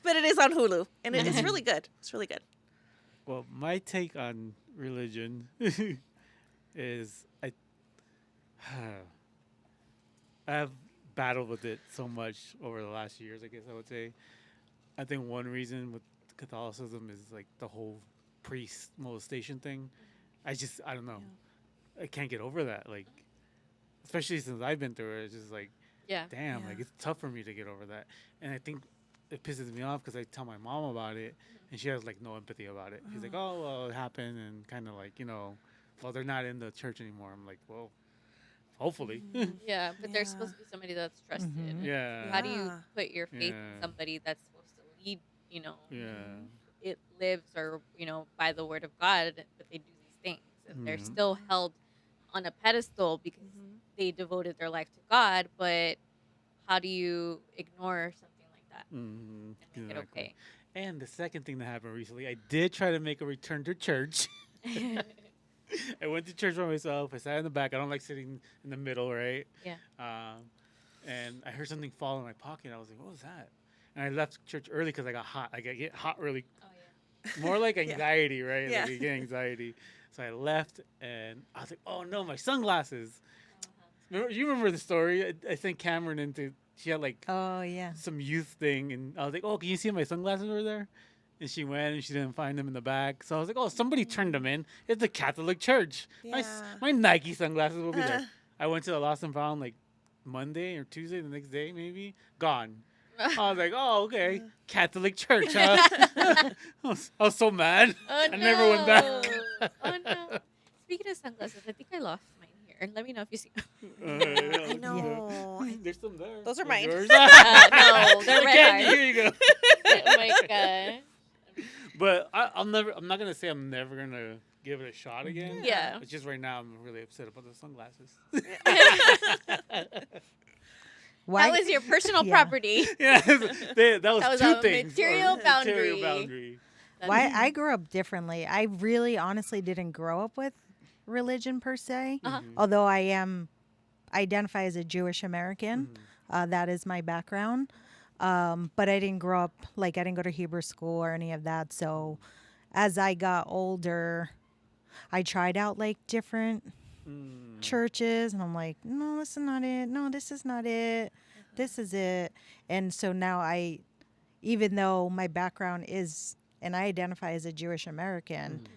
But it is on Hulu. And it's really good. It's really good. Well, my take on religion is I've battled with it so much over the last years, I guess I would say. I think one reason with Catholicism is like the whole priest molestation thing. I don't know. Yeah. I can't get over that. Like, especially since I've been through it, it's just like, damn, like it's tough for me to get over that. And I think it pisses me off because I tell my mom about it, and she has like no empathy about it. She's like, oh, well, it happened, and kind of like, well, they're not in the church anymore. I'm like, well, hopefully. Yeah, but there's supposed to be somebody that's trusted. Yeah. How do you put your faith in somebody that's supposed to lead, Yeah. it lives or, by the word of God, but they do these things. And they're still held on a pedestal because they devoted their life to God, but how do you ignore something like that and make it okay? And the second thing that happened recently, I did try to make a return to church. I went to church by myself. I sat in the back. I don't like sitting in the middle, right? Yeah. And I heard something fall in my pocket. I was like, what was that? And I left church early because I got hot. Like, I get hot really. Oh, yeah. More like anxiety, right? Yeah. Like you get anxiety. So I left, and I was like, oh, no, my sunglasses. You remember the story? I sent Cameron she had like some youth thing, and I was like, oh, can you see my sunglasses over there? And she went, and she didn't find them in the bag. So I was like, oh, somebody turned them in. It's a Catholic church. Yeah. My Nike sunglasses will be there. I went to the Lost and Found like Monday or Tuesday, the next day maybe. Gone. I was like, oh, okay. Catholic church, huh? I was so mad. Oh, I never went back. Oh, no. Speaking of sunglasses, I think I lost mine here. Let me know if you see them. I know. There's some there. Those are mine. Yours? No, they're red Candy, hearts. here you go. Oh, my God. But I'm not gonna say I'm never gonna give it a shot again. Yeah. It's just right now I'm really upset about the sunglasses. Why? That was your personal Yeah. property. Yeah, that was two a things. material boundary. Material boundary. Why I grew up differently. I really honestly didn't grow up with religion per se. Although I identify as a Jewish American. That is my background. But I didn't grow up, I didn't go to Hebrew school or any of that. So as I got older, I tried out different churches, and I'm like, no, this is not it. No, this is not it. This is it. And so now even though my background is and I identify as a Jewish American.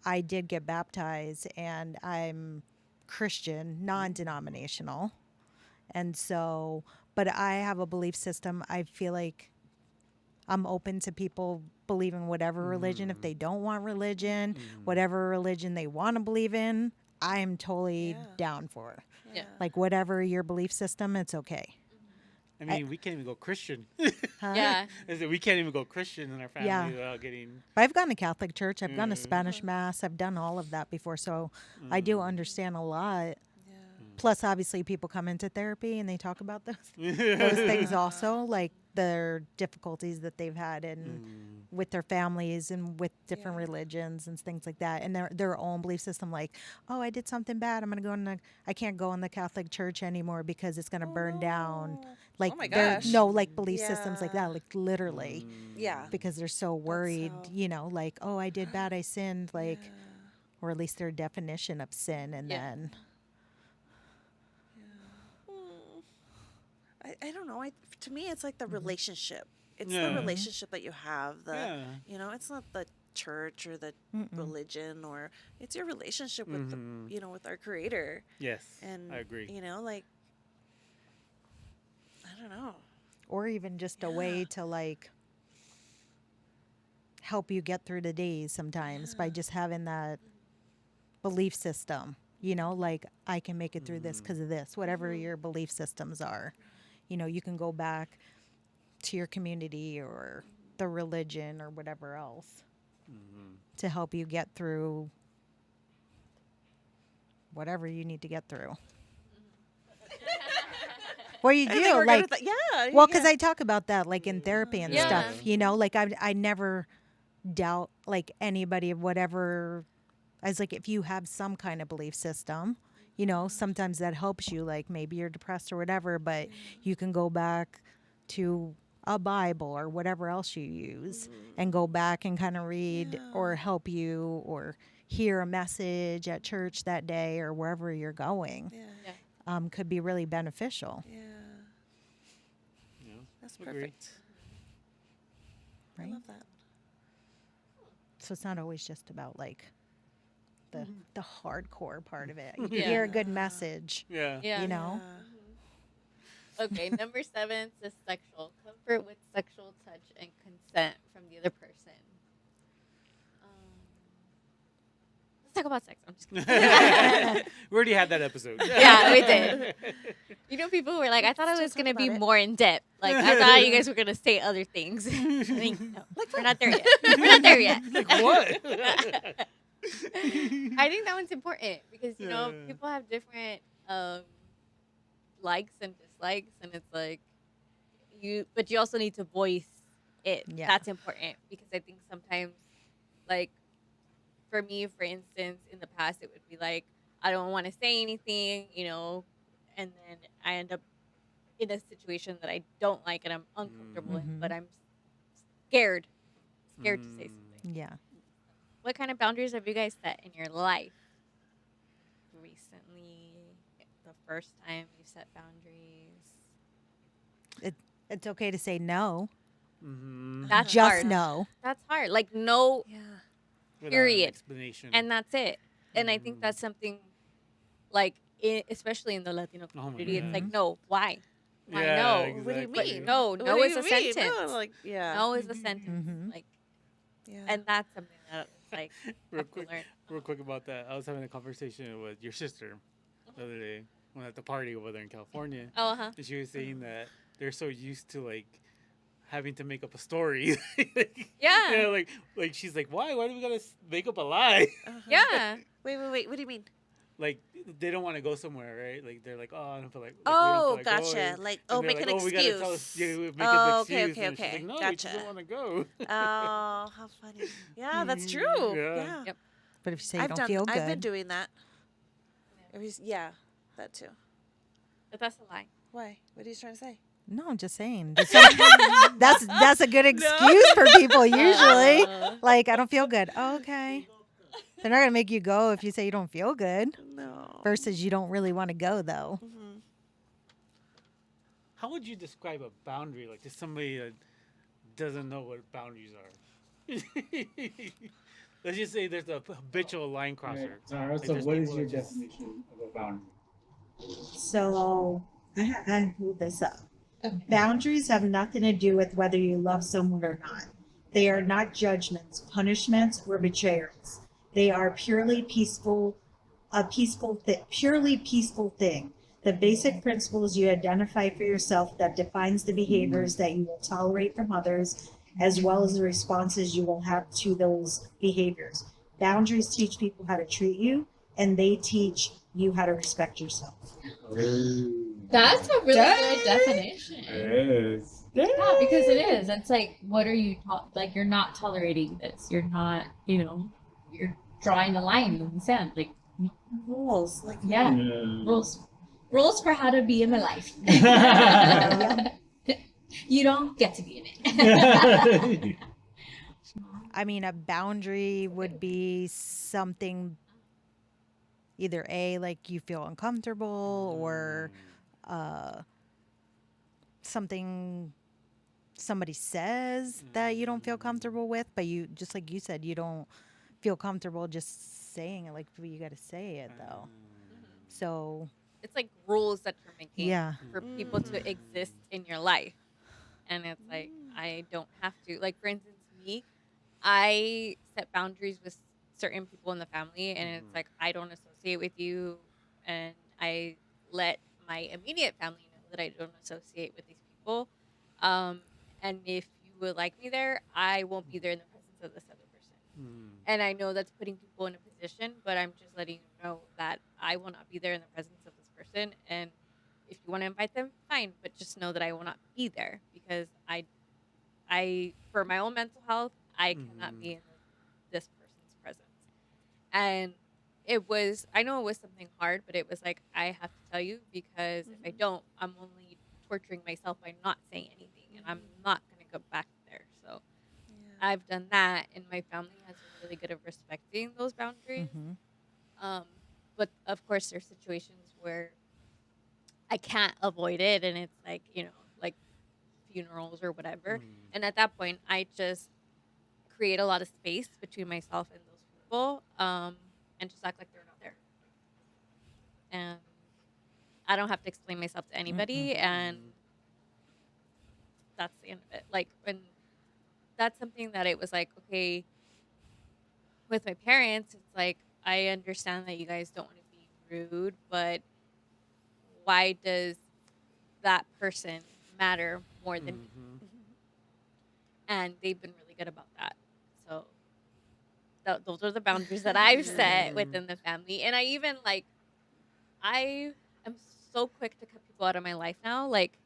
I did get baptized, and I'm Christian, non-denominational. And so, but I have a belief system. I feel like I'm open to people believing whatever religion. If they don't want religion, whatever religion they want to believe in, I am totally Yeah. down for. Yeah. Like whatever your belief system, it's okay. I mean, we can't even go Christian. Huh? Yeah. I said we can't even go Christian in our family Yeah. without getting. But I've gone to Catholic church. I've gone to Spanish mass. I've done all of that before, so I do understand a lot. Yeah. Plus, obviously, people come into therapy and they talk about those things also, like their difficulties that they've had in with their families and with different Yeah. religions and things like that, and their own belief system. Like, oh, I did something bad. I'm gonna go in the. I can't go in the Catholic church anymore because it's gonna burn down. no. Like, Oh my they're- gosh. no, like belief systems like Yeah. that, like literally, Yeah. because they're so worried. how- You know, like, oh, I did bad. I sinned. Like, Yeah. or at least their definition of sin, and Yeah. then. I don't know. To me, it's like the relationship. It's Yeah. the relationship that you have. Yeah. It's not the church or the religion, or it's your relationship with the, with our Creator. Yes, And I agree. like, I don't know. Or even just a way to like help you get through the days sometimes by just having that belief system, like I can make it through this because of this, whatever your belief systems are. You can go back to your community or the religion or whatever else to help you get through whatever you need to get through. Well, you I think do we're good like with that. Yeah. well, because I talk about that like in therapy and Yeah. stuff, like I never doubt like anybody of whatever. I was like, if you have some kind of belief system, sometimes that helps you, like maybe you're depressed or whatever, but you can go back to a Bible or whatever else you use and go back and kind of read or help you or hear a message at church that day or wherever you're going. Yeah. Could be really beneficial. Yeah. Yeah, That's agree. perfect. Right? I love that. So it's not always just about like the hardcore part of it. You Yeah. hear a good message, Yeah. Yeah. you know? Okay, number 7 says sexual comfort with sexual touch and consent from the other person. Let's talk about sex. I'm just kidding. We already had that episode. Yeah, we did. People were like, I thought it Still was going to talk be about it. more in depth. Like, I thought you guys were going to say other things. Like, no, we're not there yet. We're not there yet. Like what? I think that one's important because, Yeah. people have different likes and dislikes. And it's like, but you also need to voice it. Yeah. That's important because I think sometimes, like, for me, for instance, in the past, it would be like, I don't want to say anything, and then I end up in a situation that I don't like and I'm uncomfortable in, but I'm scared to say something. Yeah. What kind of boundaries have you guys set in your life recently? The first time you set boundaries? It's okay to say no. That's Just hard. no. That's hard. Like, no, Yeah. Without an Period. explanation. and that's it. And I think that's something, like, especially in the Latino my community, it's God. like, no, why? Why Yeah, no? exactly. What do you But mean? no What no do is you a mean? sentence. No, like, yeah. No is a sentence. Like, Yeah. and that's something that like Real have to quick, learn. real quick about that. I was having a conversation with your sister the other day when at the party over there in California. Oh, huh. And she was saying that they're so used to like having to make up a story. Yeah. You know, like she's like, why? Why do we gotta make up a lie? Uh-huh. Yeah. Wait. What do you mean? Like they don't want to go somewhere, right? Like they're like, oh, I don't feel like. Oh, we don't feel gotcha. going. Like, And they're make an like, we gotta tell excuse. yeah, we make Oh, an okay, excuse. okay, And she's okay. like, no, we just Gotcha. don't want to go. Oh, how funny. Yeah, that's true. Yeah. Yeah. Yep. But if you say you I've don't done. feel good, I've been doing that. Yeah, that too. But that's a lie. Why? What are you trying to say? no, I'm just saying. That's a good excuse for people usually. Like, I don't feel good. Oh, okay. They're not gonna make you go if you say you don't feel good. No. Versus you don't really want to go though. How would you describe a boundary, like to somebody that doesn't know what boundaries are? Let's just say there's a habitual line All right, crosser. Tara. Like So, there's what is people your that just definition of a boundary? So I pulled this up. Boundaries have nothing to do with whether you love someone or not. They are not judgments, punishments, or betrayals. They are purely peaceful thing. The basic principles you identify for yourself that defines the behaviors that you will tolerate from others, as well as the responses you will have to those behaviors. Boundaries teach people how to treat you, and they teach you how to respect yourself. That's a really good definition. Yes. Yeah, because it is. It's like, what are you like? You're not tolerating this. You're not. You're drawing a line in the sand. Like, Rules, like yeah, Yeah. rules for how to be in my life. You don't get to be in it. I mean, a boundary would be something either A, like you feel uncomfortable, or something somebody says that you don't feel comfortable with, but you, just like you said, you don't feel comfortable just saying it. Like, you got to say it though. So, It's like rules that you're making yeah. for people to exist in your life. And it's like, I don't have to. Like, for instance, me, I set boundaries with certain people in the family, and it's like, I don't associate with you. And I let my immediate family know that I don't associate with these people. And if you would like me there, I won't be there in the presence of this other person. And I know that's putting people in a position, but I'm just letting you know that I will not be there in the presence of this person. And if you want to invite them, fine, but just know that I will not be there because I for my own mental health, I cannot be in this person's presence. And I know it was something hard, but it was like, I have to tell you because if I don't, I'm only torturing myself by not saying anything, and I'm not going to go back there. So I've done that, and my family has been really good at respecting those boundaries. But of course, there's situations where I can't avoid it, and it's like, like funerals or whatever. And at that point, I just create a lot of space between myself and those people, and just act like they're not there. And I don't have to explain myself to anybody, and that's the end of it. Like, when that's something that it was like, okay, with my parents, it's like, I understand that you guys don't want to be rude, but why does that person matter more than me? And they've been really good about that. So those are the boundaries that I've set within the family. And I even, like, I am so quick to cut people out of my life now. Like,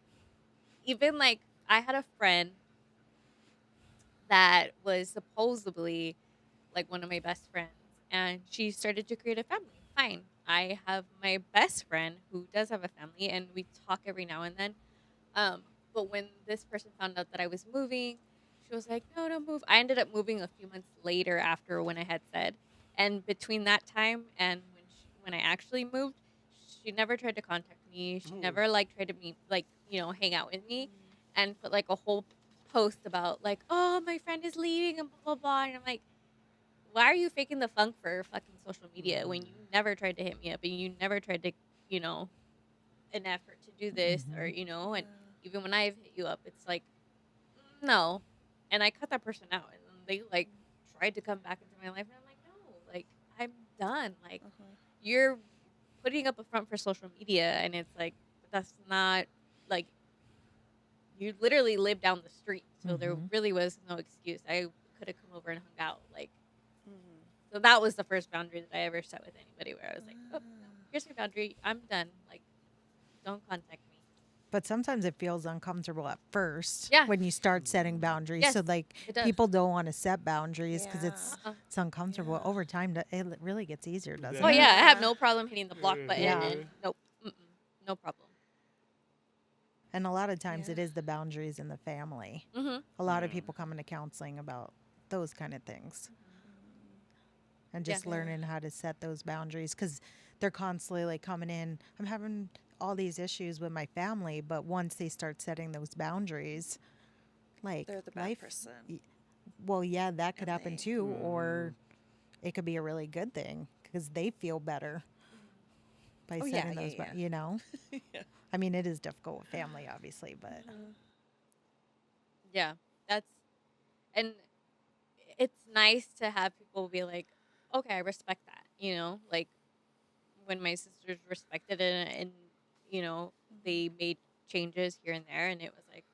even, like, I had a friend that was supposedly like one of my best friends, and she started to create a family. Fine. I have my best friend who does have a family, and we talk every now and then. But when this person found out that I was moving, she was like, "No, don't move." I ended up moving a few months later after when I had said, and between that time and when I actually moved, she never tried to contact me. She never like tried to meet, like, hang out with me, and put like a whole post about like, "Oh, my friend is leaving," and blah blah blah. And I'm like, why are you faking the funk for fucking social media when you never tried to hit me up and you never tried to, you know, an effort to do this, or and even when I've hit you up, it's like, no. And I cut that person out, and then they like tried to come back into my life, and I'm like, no, like, I'm done. Like, you're putting up a front for social media, and it's like, that's not, like, you literally live down the street, so there really was no excuse. I could have come over and hung out, like. So that was the first boundary that I ever set with anybody, where I was like, oh, no, here's my boundary. I'm done. Like, don't contact me. But sometimes it feels uncomfortable at first Yeah. when you start setting boundaries. Yes, So, like, it does. people don't want to set boundaries because Yeah. it's uncomfortable. Over time, it really gets easier, doesn't Oh, it? yeah. I have Yeah. no problem hitting the block button, Yeah. and nope. No problem. And a lot of times it Yeah. is the boundaries in the family. Mm-hmm. A lot of people come into counseling about those kind of things. And just Yeah. learning how to set those boundaries because they're constantly like coming in. I'm having all these issues with my family, but once they start setting those boundaries, like They're the bad life, person. well, yeah, that could happen they- too, or it could be a really good thing because they feel better by Oh, yeah, setting those, yeah, you know. yeah. I mean, it is difficult with family, obviously, but Yeah, that's and it's nice to have people be like, okay, I respect that. Like when my sisters respected it, and they made changes here and there, and it was like,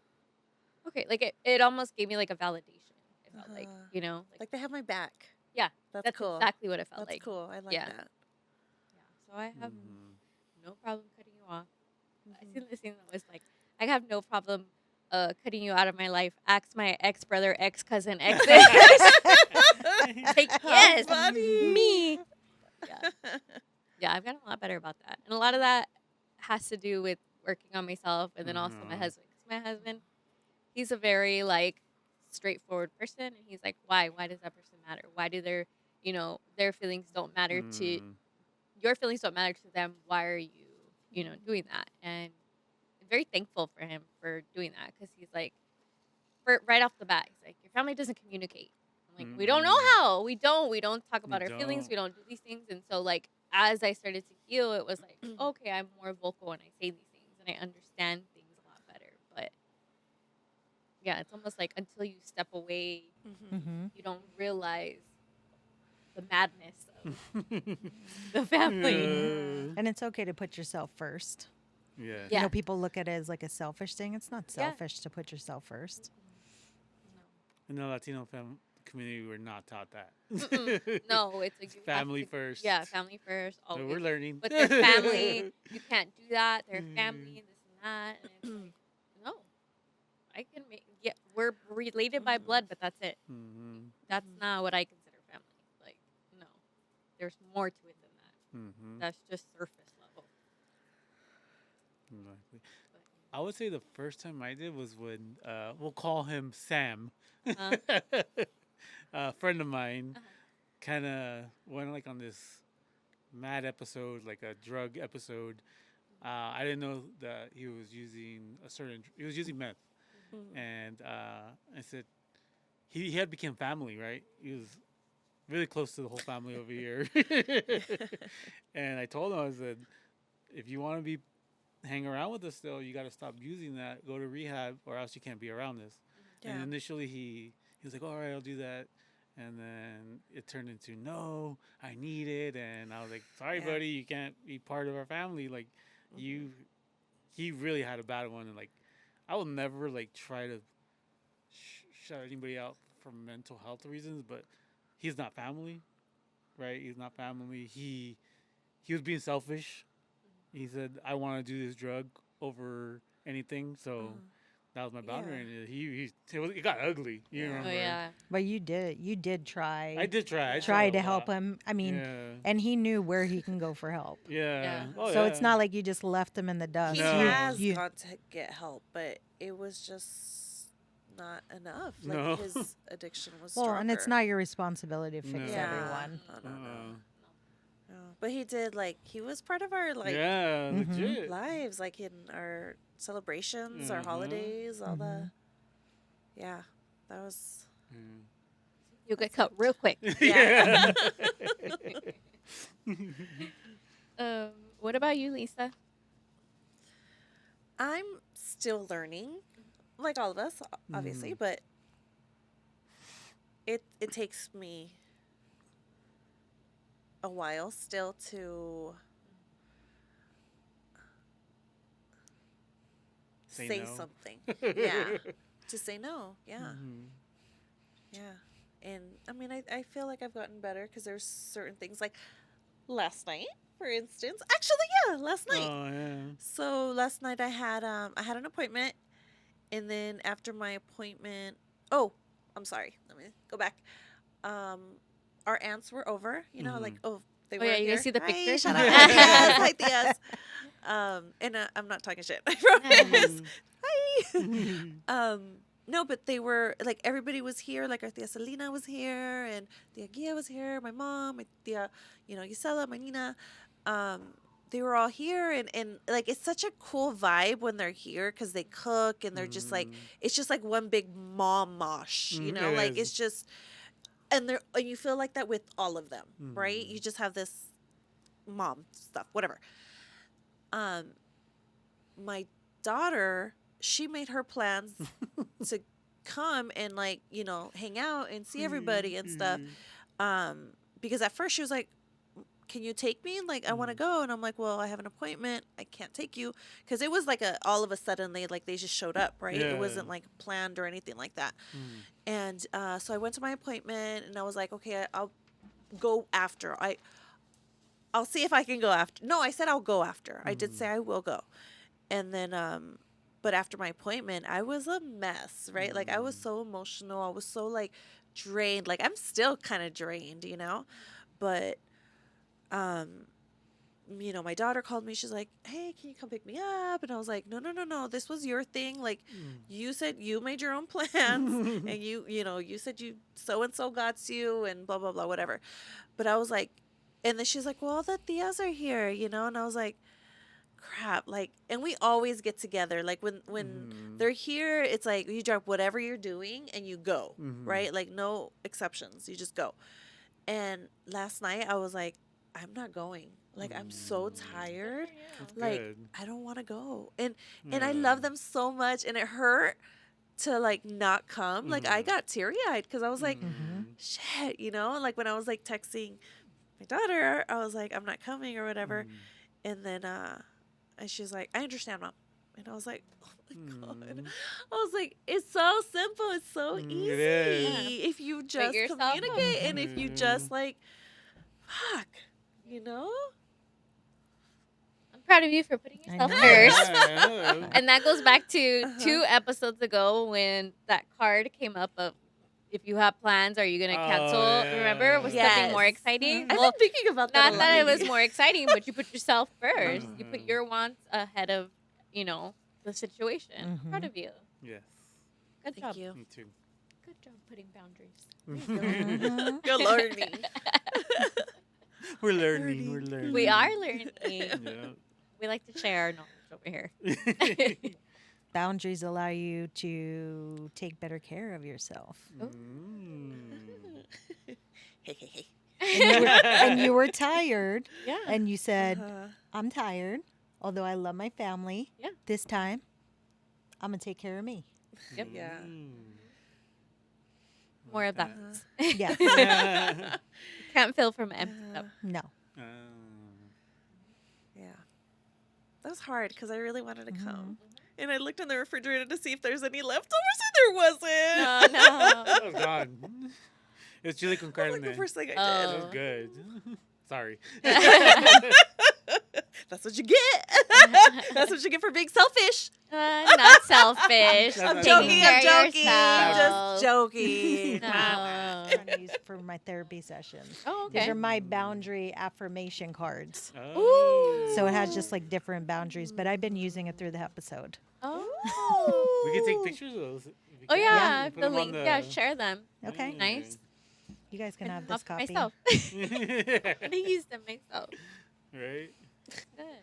okay, like it almost gave me like a validation. It felt like, Uh-huh. like Like they have my back. yeah, That's that's cool. exactly what it felt That's like. cool. I like Yeah. that. Yeah, so I have Mhm. no problem cutting you off. I Mhm. seen this thing that was like, I have no problem cutting you out of my life. Ask my ex brother, ex cousin, ex. Like, How yes, funny. me. Yeah, yeah, I've gotten a lot better about that, and a lot of that has to do with working on myself, and then also my Mhm. husband. 'Cause my husband, he's a very like straightforward person, and he's like, why? Why does that person matter? Why do their feelings don't matter to Mm. your feelings don't matter to them? Why are you doing that? And I'm very thankful for him for doing that, because he's like, right off the bat, he's like, your family doesn't communicate. I'm like, we don't know how. We don't talk about our feelings. don't. We don't do these things. And so like as I started to heal, it was like, okay, I'm more vocal and I say these things and I understand things a lot better. But yeah, it's almost like until you step away, mm-hmm. you don't realize the madness of the family. Yeah. And it's okay to put yourself first. Yeah. You Yeah. know, people look at it as like a selfish thing. It's not Yeah. selfish to put yourself first. In the Latino community, we're not taught that. Mm-mm. No, it's like It's you have family to- first. Yeah, family first. So Always. we're learning. But their family, you can't do that. Their family, and this and that, and it's like, no, I can make. Yeah, we're related by blood, but that's it. Mhm. That's not what I consider family. Like, no, there's more to it than that. Mhm. That's just surface level. Exactly. But, I would say the first time I did was when we'll call him Sam, uh, a friend of mine, uh-huh. kind of went like on this mad episode, like a drug episode. I didn't know that he was using he was using meth, and I said he had become family, right? He was really close to the whole family over here, and I told him, I said, if you want to be hang around with us still, you got to stop using that. Go to rehab, or else you can't be around this. And Yeah. initially, he was like, "All right, I'll do that." And then it turned into, "No, I need it." And I was like, "Sorry, Yeah. buddy, you can't be part of our family. Like, you." He really had a bad one, and like, I will never like try to shut anybody out for mental health reasons, but he's not family, right? He's not family. He was being selfish. He said, "I want to do this drug over anything." So that was my boundary, Yeah. and it got ugly. You Yeah. remember? Oh yeah. But you did try. I did try. I Yeah. Try tried to a help lot. him. I mean, Yeah. and he knew where he can go for help. Yeah. Yeah. Oh, So yeah. it's not like you just left him in the dust. He No. has You- gone to get help, but it was just not enough. Like No. his addiction was well, stronger. and it's not your responsibility to fix No. Yeah. everyone. No. Uh-uh. No. But he did, like, he was part of our, like, Yeah, Mhm. legit. lives, like in our celebrations, our Mhm. holidays, all the, Mhm. yeah, that was, You'll get cut real quick. Yeah. What about you, Lisa? I'm still learning, like all of us, obviously, but it takes me a while still to say no. something. Yeah. To say no. Yeah. Mhm. Yeah. And I mean, I feel like I've gotten better because there's certain things like last night, for instance. Actually, yeah, last night. Oh yeah. So last night I had an appointment, and then after my appointment, oh, I'm sorry. Let me go back. Our aunts were over. You know, like they Oh, were yeah, you here. guys see the Hi, picture? shout out Tias. Hi, Tias. And I'm not talking shit. I promise. Hi. No, but they were like everybody was here. Like our tia Selena was here, and tia Gia was here. My mom, my tia, Gisela, my Nina. they were all here, and like it's such a cool vibe when they're here because they cook and they're just like it's just like one big mom mosh, you know, It like is. it's just and you feel like that with all of them, right? You just have this mom stuff, whatever. Um, my daughter, she made her plans to come and like hang out and see everybody and stuff. Because at first she was like, can you take me? Like, I want to go. And I'm like, well, I have an appointment. I can't take you. Because it was like all of a sudden they just showed up, right? Yeah. It wasn't like planned or anything like that. And so I went to my appointment and I was like, okay, I'll go after. I'll see if I can go after. No, I said I'll go after. I did say I will go. And then, but after my appointment, I was a mess, right? Like, I was so emotional. I was so like drained. Like, I'm still kind of drained, But my daughter called me. She's like, hey, can you come pick me up? And I was like, no. This was your thing. Like, you said you made your own plans and you said you so-and-so got you and blah, blah, blah, whatever. But I was like, and then she's like, well, the tias are here, and I was like, crap. Like, and we always get together. Like when they're here, it's like you drop whatever you're doing and you go, right? Like no exceptions. You just go. And last night I was like, I'm not going. Like, I'm so tired. That's Like, good. I don't want to go. And I love them so much. And it hurt to, like, not come. Like, I got teary-eyed because I was like, shit, Like, when I was, like, texting my daughter, I was like, I'm not coming or whatever. And then and she's like, I understand, Mom. And I was like, oh, my God. I was like, it's so simple. It's so easy. It is. If you just yourself communicate and if you just, like, fuck, I'm proud of you for putting I yourself know. first. Yeah. And that goes back to 2 episodes ago when that card came up of if you have plans, are you going to cancel? yeah. Remember? Was something more Yes. exciting? I've Well, been thinking about that. not a that it lot. was more exciting, but you put yourself first. You put Mhm. your wants ahead of, the situation. I'm proud Mhm. of you. Yes. Good Thank job. you. Me too. Good job putting boundaries. Mhm. You're learning. We're learning. We're learning. We are learning. Yeah. We like to share our knowledge over here. Boundaries allow you to take better care of yourself. Hey, hey, hey. And you were tired, Yeah. and you said, Uh-huh. I'm tired, although I love my family. Yeah. This time, I'm going to take care of me. Yep. Yeah. More of that. Yes. Yeah. Can't fill from an empty cup. No. Yeah. That was hard because I really wanted to Mm-hmm. come. And I looked in the refrigerator to see if there's any leftovers, and there wasn't. Oh, no. That was gone. It's chili con That was carne. like the first thing I Oh. That was good. Sorry. did. That's what you get. That's what you get for being selfish. Not selfish. I'm Taking joking, care I'm of joking. yourself. Just joking. No. I'm trying to use for my therapy sessions. Oh, These okay. are my boundary affirmation cards. Oh. So it has just like different boundaries, but I've been using it through the episode. Oh. We can take pictures of those. if you Oh, can. yeah. Put The them on link. Yeah, share them. Okay. Nice. You guys can have I'll this for copy. myself. I'm gonna use them myself. Right?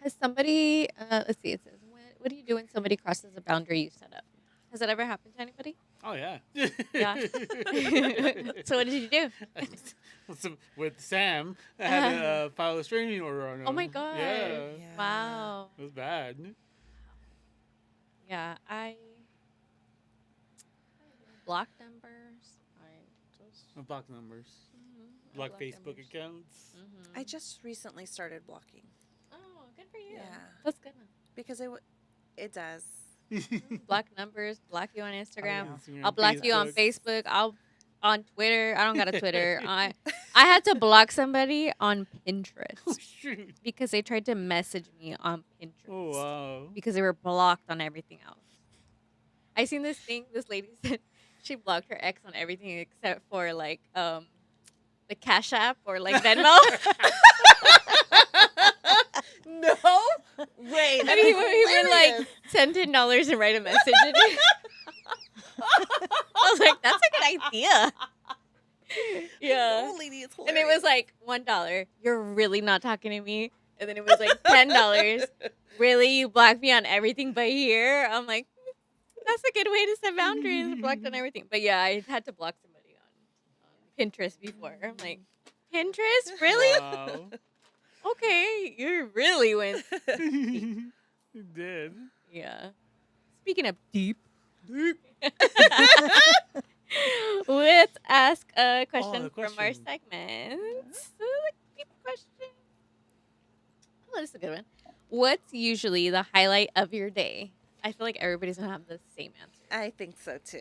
Has somebody? Let's see. It says, "What do you do when somebody crosses a boundary you set up?" Has that ever happened to anybody? Oh, yeah. Yeah. So what did you do? With Sam, I had to file a restraining order on him. Oh my god! Yeah. Wow. It was bad. Yeah, I block numbers. I just Block numbers. I Block Facebook numbers. accounts. Mhm. I just recently started blocking. Oh, good for you. Yeah. That's good. Because it does. Block numbers. Block you on Instagram. Instagram, I'll block you on Facebook. Facebook. I'll on Twitter. I don't got a Twitter. I had to block somebody on Pinterest Oh, shoot. because they tried to message me on Pinterest. Oh, wow. Because they were blocked on everything else. I seen this thing. This lady said she blocked her ex on everything except for like the Cash App or like Venmo. No way. And he would like send $10 and write a message. I was like, that's a good idea. Yeah. Oh, lady, it's And it was like $1. You're really not talking to me. And then it was like $10. Really? You blocked me on everything but here? I'm like, that's a good way to set boundaries. Blocked on everything. But yeah, I had to block somebody on Pinterest before. I'm like, Pinterest? Really? Wow. Okay, you really went. You did. Yeah. Speaking of deep. Let's ask a question the from our question. segment. So, like, deep question. Oh, this is a good one. What's usually the highlight of your day? I feel like everybody's gonna have the same answer. I think so too.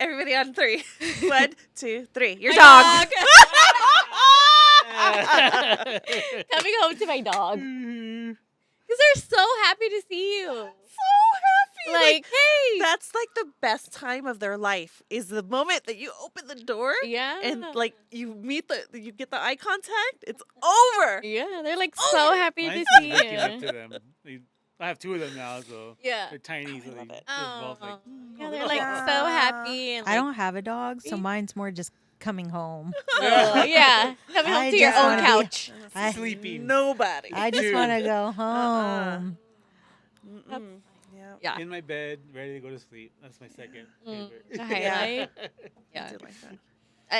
Everybody on 3. 1, 2, 3. Your My dog. Coming home to my dog. Mhm. Because they're so happy to see you. So happy. Like, hey. That's like the best time of their life is the moment that you open the door Yeah. and like you get the eye contact. It's over. Yeah, they're like so happy Mine's to see just waking up you. to them. I have 2 of them now, so Yeah. they're tiny, so love they it. just both like. Yeah, they're like so happy. And, I like, don't have a dog, so see? mine's more just coming home. Oh, yeah. Coming home I to your just own wanna be- couch. I- Sleeping. Nobody. I just Dude. want to go home. Mm-mm. Yeah. Yeah. In my bed, ready to go to sleep. That's my second favorite. The highlight. I Yeah. do like that.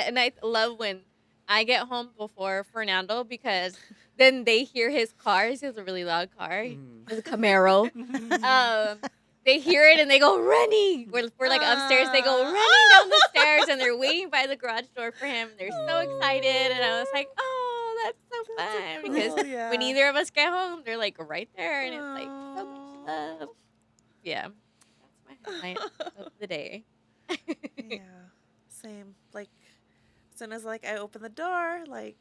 And I love when I get home before Fernando because then they hear his car. He has a really loud car. Mm. It's a Camaro. They hear it and they go running. We're like upstairs. They go running down the stairs and they're waiting by the garage door for him. They're so excited. And I was like, oh, that's so fun. Because yeah. when either of us get home, they're like right there. And it's like so much love. Yeah. That's my highlight of the day. Yeah. Same. Like as soon as like I open the door, like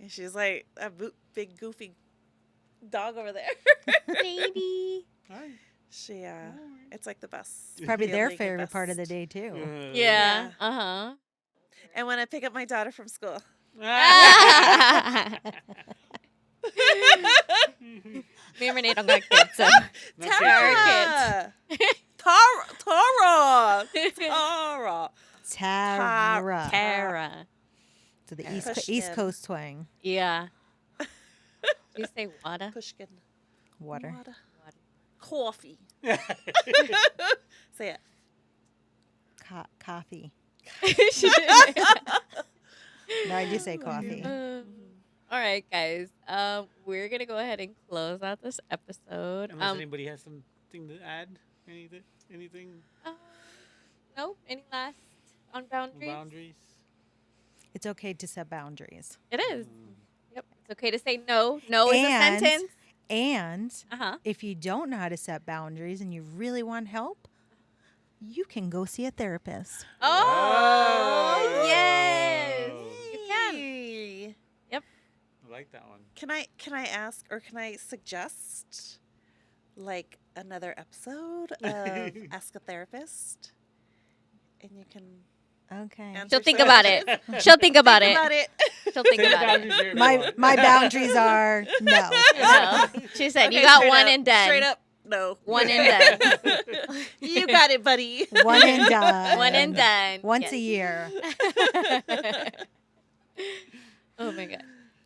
and she's like a big goofy dog over there. Baby. Hi. She it's like the best. Probably their feeling and favorite part of the best. day too. Uh, Yeah. Uh-huh. And when I pick up my daughter from school. Me and Renee don't got kids, so Not Tara. kids. Tara. Tara. Tara. Tara. To the Yeah. East Pushkin. Coast twang. Yeah. Do you say wada? Pushkin. Water. Water. Coffee. Say it. Coffee. No, I do say coffee. All right, guys. We're gonna go ahead and close out this episode. Unless anybody has something to add, anything No. Any last on boundaries? boundaries. It's okay to set boundaries. It is. Yep. It's okay to say no. No is a And- sentence. And Uh-huh. if you don't know how to set boundaries and you really want help, you can go see a therapist. Oh, yes. Wow. You can. Yay. I like that one. Can I ask or can I suggest like another episode of Ask a Therapist? And you can Okay. answer She'll think some about questions. it. She'll think about Think it. about it. She'll think Say the about it. boundaries there if you want. My boundaries are no. No. She said, you Okay, got straight one up. and done. Straight up, no. One and done. You got it, buddy. One and done. One and done. Once a Yes. year. Oh my god.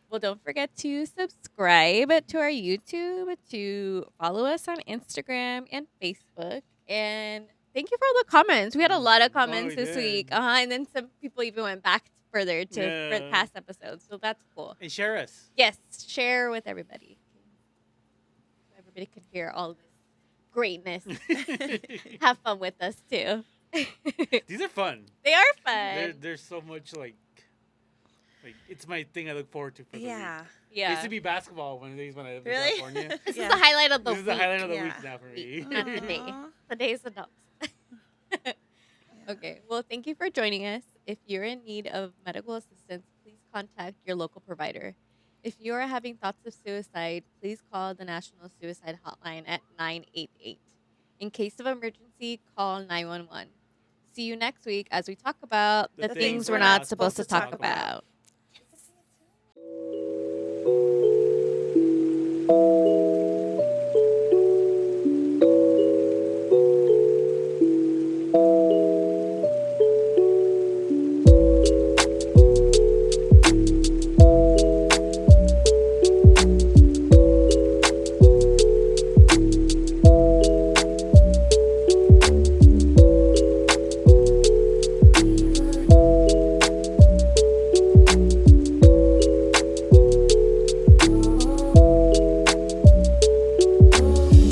Well, don't forget to subscribe to our YouTube, to follow us on Instagram and Facebook. And thank you for all the comments. We had a lot of comments we this did. week. And then some people even went back further to for Yeah. past episodes. So that's cool. And share us. Yes, share with everybody. So everybody can hear all this greatness. Have fun with us too. These are fun. They are fun. There's so much like it's my thing I look forward to for the week. Yeah. It Yeah. used to be basketball when I lived in Really? California. This Yeah. is the highlight of the This is week. the highlight of the Yeah. week now for me. Not the day. Aw. The days of dogs. Okay. Well, thank you for joining us. If you're in need of medical assistance, please contact your local provider. If you are having thoughts of suicide, please call the National Suicide Hotline at 988. In case of emergency, call 911. See you next week as we talk about the things we're not supposed to talk about.